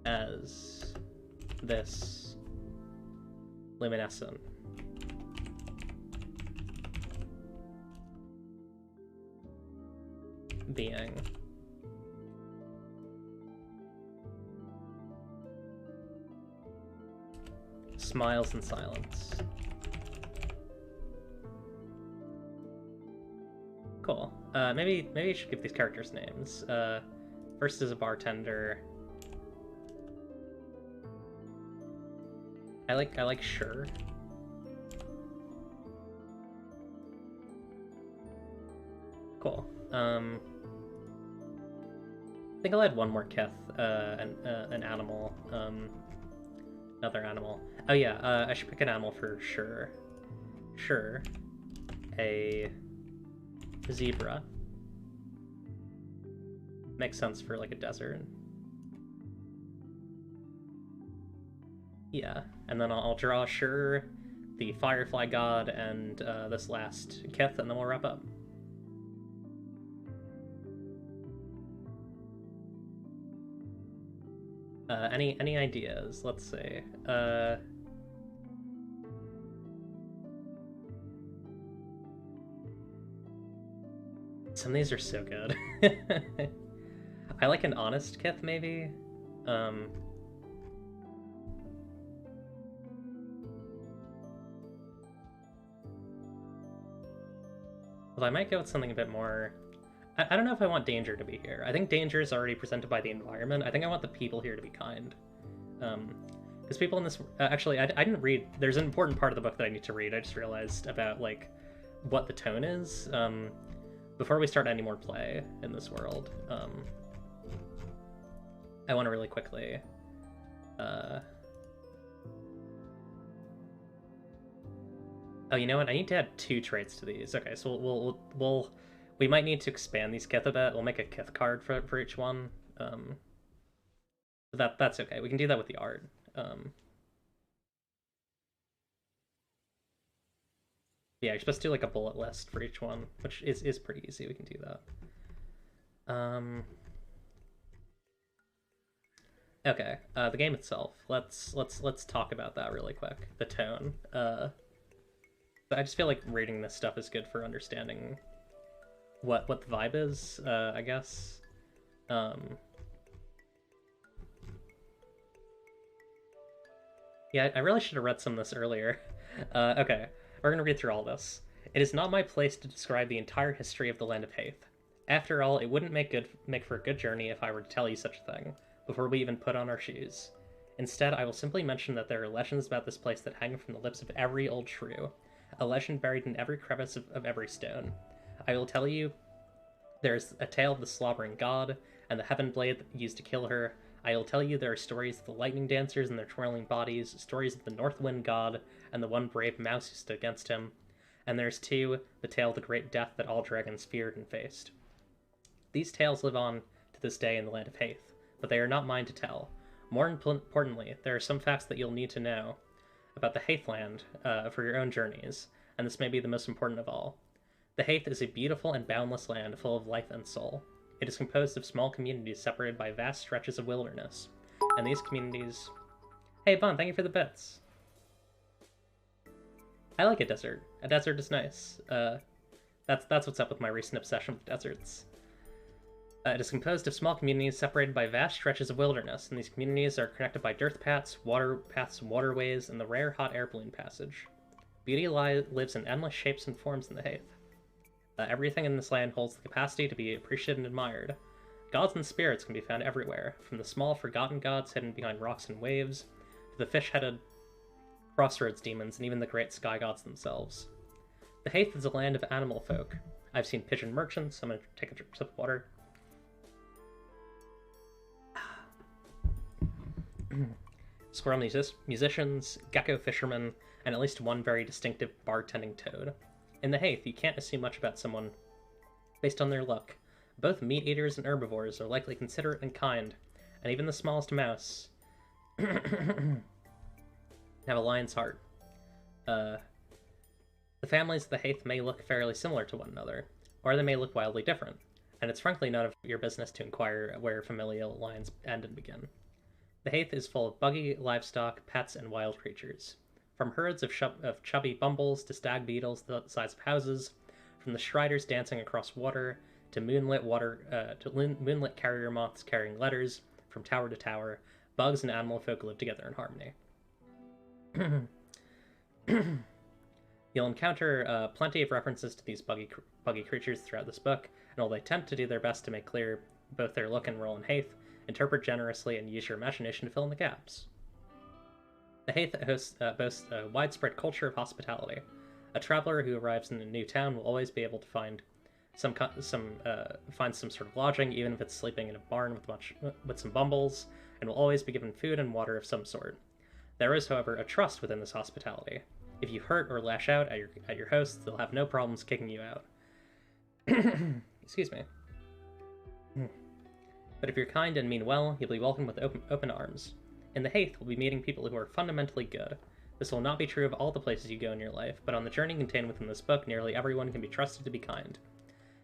[SPEAKER 1] as this luminescent being smiles in silence. Cool. Maybe you should give these characters names. First is a bartender. I like Sure. Cool. I think I'll add one more Kith, an animal, another animal. Oh yeah, I should pick an animal for Sure. Sure. A zebra. Makes sense for like a desert. Yeah, and then I'll draw Sure, the firefly god, and this last Kith, and then we'll wrap up. Any ideas? Let's see. Some of these are so good. I like an honest Kith, maybe. Although I might go with something a bit more. I don't know if I want danger to be here. I think danger is already presented by the environment. I think I want the people here to be kind. Because people in this... actually, I didn't read... There's an important part of the book that I need to read. I just realized about, like, what the tone is. Before we start any more play in this world, I want to really quickly... Oh, you know what? I need to add 2 traits to these. Okay, so we might need to expand these Kith a bit. We'll make a Kith card for each one. That's okay. We can do that with the art. Yeah, you're supposed to do like a bullet list for each one, which is pretty easy. We can do that. Okay, the game itself. Let's talk about that really quick. The tone. I just feel like reading this stuff is good for understanding what the vibe is, I guess. Yeah, I really should have read some of this earlier. Okay, we're gonna read through all this. It is not my place to describe the entire history of the Land of Haith. After all, it wouldn't make for a good journey if I were to tell you such a thing, before we even put on our shoes. Instead, I will simply mention that there are legends about this place that hang from the lips of every old shrew, a legend buried in every crevice of every stone. I will tell you there's a tale of the slobbering god, and the heaven blade used to kill her. I will tell you there are stories of the lightning dancers and their twirling bodies, stories of the north wind god, and the one brave mouse who stood against him. And there's 2, the tale of the great death that all dragons feared and faced. These tales live on to this day in the land of Haith, but they are not mine to tell. More importantly, there are some facts that you'll need to know about the Haithland for your own journeys, and this may be the most important of all. The Haith is a beautiful and boundless land full of life and soul. It is composed of small communities separated by vast stretches of wilderness, and these communities... Hey, Bon, thank you for the bits. I like a desert. A desert is nice. That's what's up with my recent obsession with deserts. It is composed of small communities separated by vast stretches of wilderness, and these communities are connected by dirt paths, and waterways, and the rare hot air balloon passage. Beauty lives in endless shapes and forms in the Haith. Everything in this land holds the capacity to be appreciated and admired. Gods and spirits can be found everywhere, from the small forgotten gods hidden behind rocks and waves, to the fish-headed crossroads demons, and even the great sky gods themselves. The Haith is a land of animal folk. I've seen pigeon merchants. I'm gonna take a sip of water. Squirrel musicians, gecko fishermen, and at least one very distinctive bartending toad. In the Haith, you can't assume much about someone based on their look. Both meat-eaters and herbivores are likely considerate and kind, and even the smallest mouse have a lion's heart. The families of the Haith may look fairly similar to one another, or they may look wildly different, and it's frankly none of your business to inquire where familial lines end and begin. The Haith is full of buggy livestock, pets, and wild creatures. From herds of chubby bumbles to stag beetles the size of houses, from the striders dancing across water to moonlit carrier moths carrying letters from tower to tower, bugs and animal folk live together in harmony. You'll encounter plenty of references to these buggy creatures throughout this book, and while they attempt to do their best to make clear both their look and role in Haith, interpret generously and use your imagination to fill in the gaps. The Haith boasts a widespread culture of hospitality. A traveler who arrives in a new town will always be able to find some sort of lodging, even if it's sleeping in a barn with some bumbles, and will always be given food and water of some sort. There is, however, a trust within this hospitality. If you hurt or lash out at your hosts, they'll have no problems kicking you out. Excuse me. But if you're kind and mean well, you'll be welcomed with open arms. In the Haith, we'll be meeting people who are fundamentally good. This will not be true of all the places you go in your life, but on the journey contained within this book, nearly everyone can be trusted to be kind.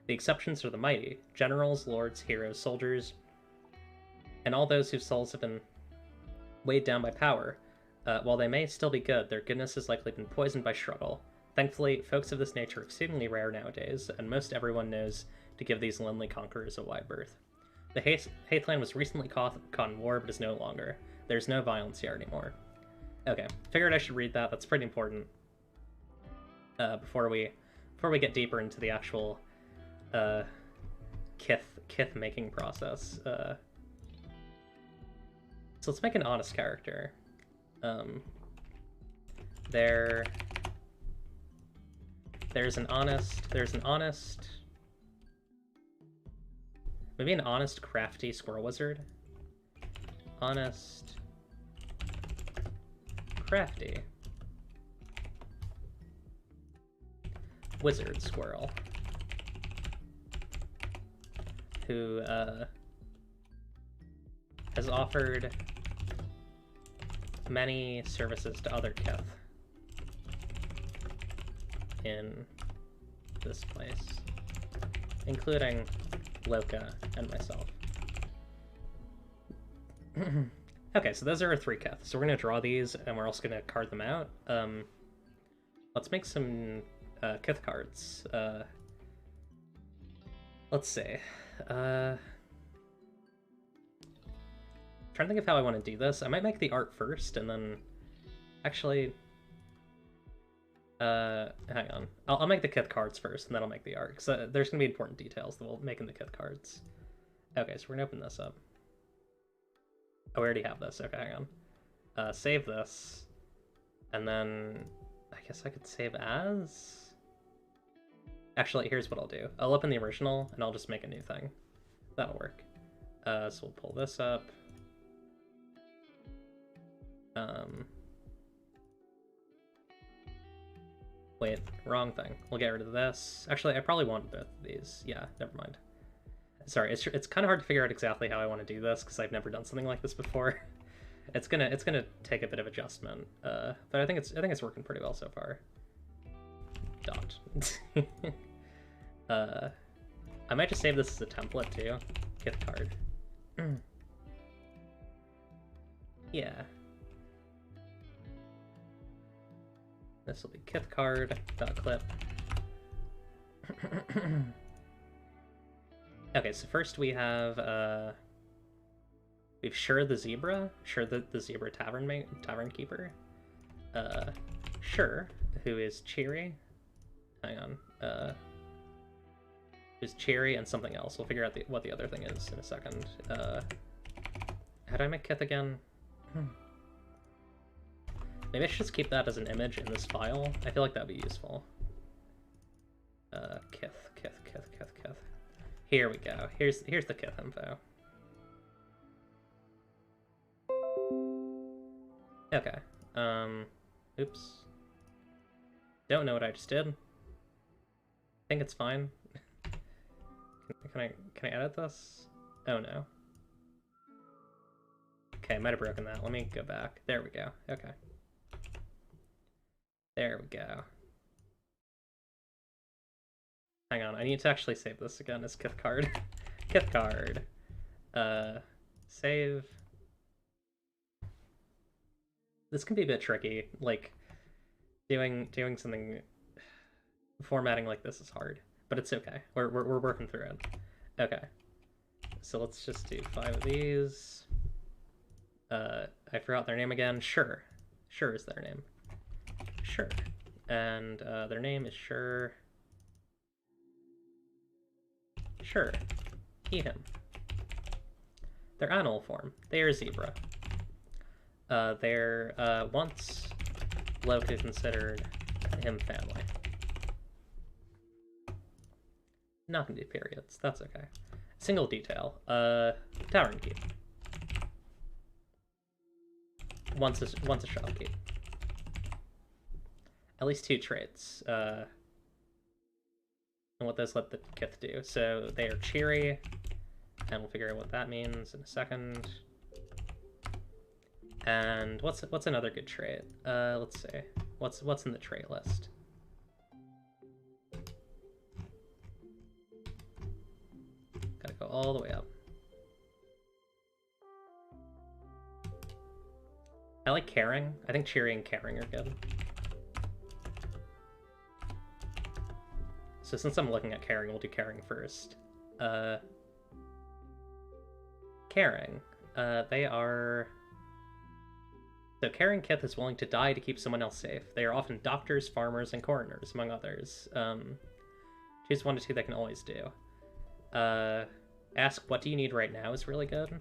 [SPEAKER 1] The exceptions are the mighty, generals, lords, heroes, soldiers, and all those whose souls have been weighed down by power. While they may still be good, their goodness has likely been poisoned by struggle. Thankfully, folks of this nature are exceedingly rare nowadays, and most everyone knows to give these lonely conquerors a wide berth. The Haithland was recently caught in war, but is no longer. There's no violence here anymore. Okay, figured I should read that. That's pretty important. Before we get deeper into the actual Kith making process. So let's make an honest character. There's an honest, maybe an honest, crafty squirrel wizard. Honest, crafty wizard squirrel who has offered many services to other Kith in this place, including Loka and myself. Okay, so those are our 3 Kith. So we're going to draw these, and we're also going to card them out. Let's make some Kith cards. Let's see. Trying to think of how I want to do this. I might make the art first, and then... Actually... hang on. I'll make the Kith cards first, and then I'll make the art, because there's going to be important details that we'll make in the Kith cards. Okay, so we're going to open this up. Oh, we already have this. Okay, hang on. Save this. And then... I guess I could save as... Actually, here's what I'll do. I'll open the original, and I'll just make a new thing. That'll work. So we'll pull this up. Wait, wrong thing. We'll get rid of this. Actually, I probably want both of these. Yeah, never mind. Sorry, it's kind of hard to figure out exactly how I want to do this because I've never done something like this before. It's gonna take a bit of adjustment, but I think it's working pretty well so far. Dot. I might just save this as a template too. Kith card. Yeah. This will be Kith card. Dot clip. Okay, so first we have we've Sure the Zebra, Sure the Zebra Tavern Keeper. Sure, who is Cheery. Hang on. Who's Cheery and something else. We'll figure out what the other thing is in a second. How do I make Kith again? Maybe I should just keep that as an image in this file. I feel like that'd be useful. Kith. Here we go. Here's the Kith info. Okay. Oops. Don't know what I just did. Think it's fine. Can I edit this? Oh no. Okay, I might have broken that. Let me go back. There we go. Okay. There we go. Hang on, I need to actually save this again as Kith card. Kith card. Save. This can be a bit tricky. Like, doing something, formatting like this is hard, but it's okay. We're working through it. Okay. So let's just do 5 of these. I forgot their name again. Sure. Sure is their name. Sure. And their name is Sure. Sure. He, him. Their animal form. They are zebra. They're once Loki considered him family. Not gonna do periods. That's okay. Single detail. Tavern keep. Once a shopkeep. At least 2 traits. And what those let the Kith do. So they are cheery, and we'll figure out what that means in a second. And what's another good trait? Let's see. What's in the trait list? Gotta go all the way up. I like caring. I think cheery and caring are good. So since I'm looking at caring, we'll do caring first. Caring. They are... So caring Kith is willing to die to keep someone else safe. They are often doctors, farmers, and coroners, among others. Choose 1 to 2 they can always do. Ask what do you need right now is really good.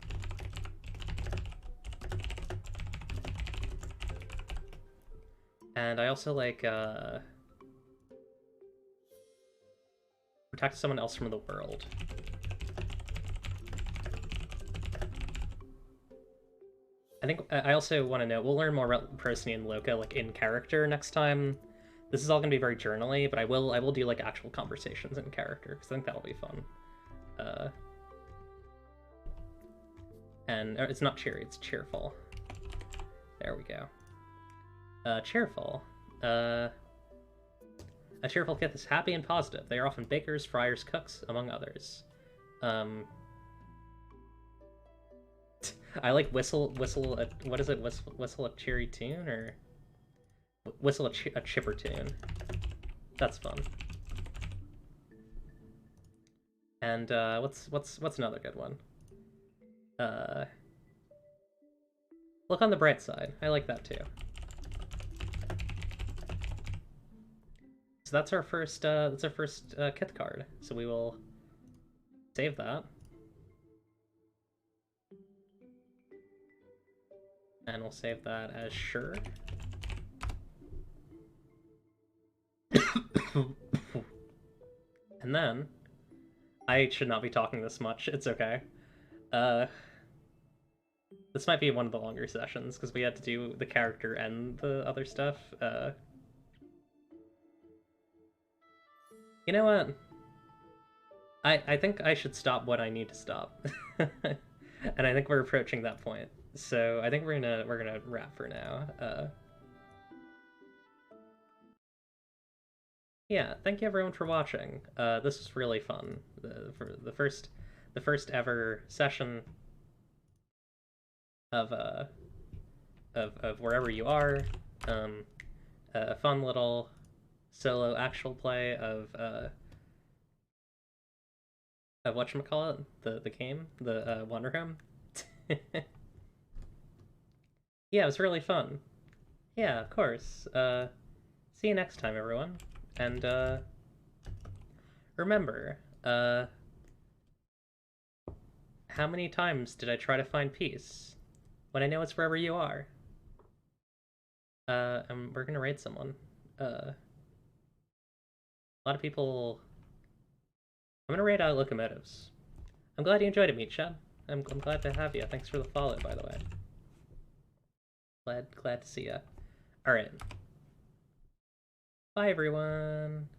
[SPEAKER 1] And I also like, protect someone else from the world. I think I also want to know, we'll learn more about Procyon and Loka like in character next time. This is all going to be very journaly, but I will do like actual conversations in character because I think that'll be fun. And it's not cheery, it's cheerful. There we go. Cheerful. A cheerful Kith is happy and positive. They are often bakers, friars, cooks, among others. I like whistle. What is it? Whistle a cheery tune or whistle a chipper tune. That's fun. And what's another good one? Look on the bright side. I like that too. So that's our first Kith card. So we will save that. And we'll save that as Sure. And then I should not be talking this much. It's okay. This might be one of the longer sessions because we had to do the character and the other stuff. You know what? I think I should stop when I need to stop. And I think we're approaching that point. So I think we're gonna wrap for now. Yeah, thank you everyone for watching. This was really fun. For the first ever session of of wherever you are. A fun little solo actual play of whatchamacallit, the game, the Wonder Home. Yeah, it was really fun. Yeah, of course. See you next time, everyone. And remember, how many times did I try to find peace when I know it's wherever you are? And we're gonna raid someone. A lot of people. I'm gonna raid out locomotives. I'm glad you enjoyed it, Meat Shed. I'm glad to have you. Thanks for the follow, by the way. Glad to see ya. All right. Bye, everyone.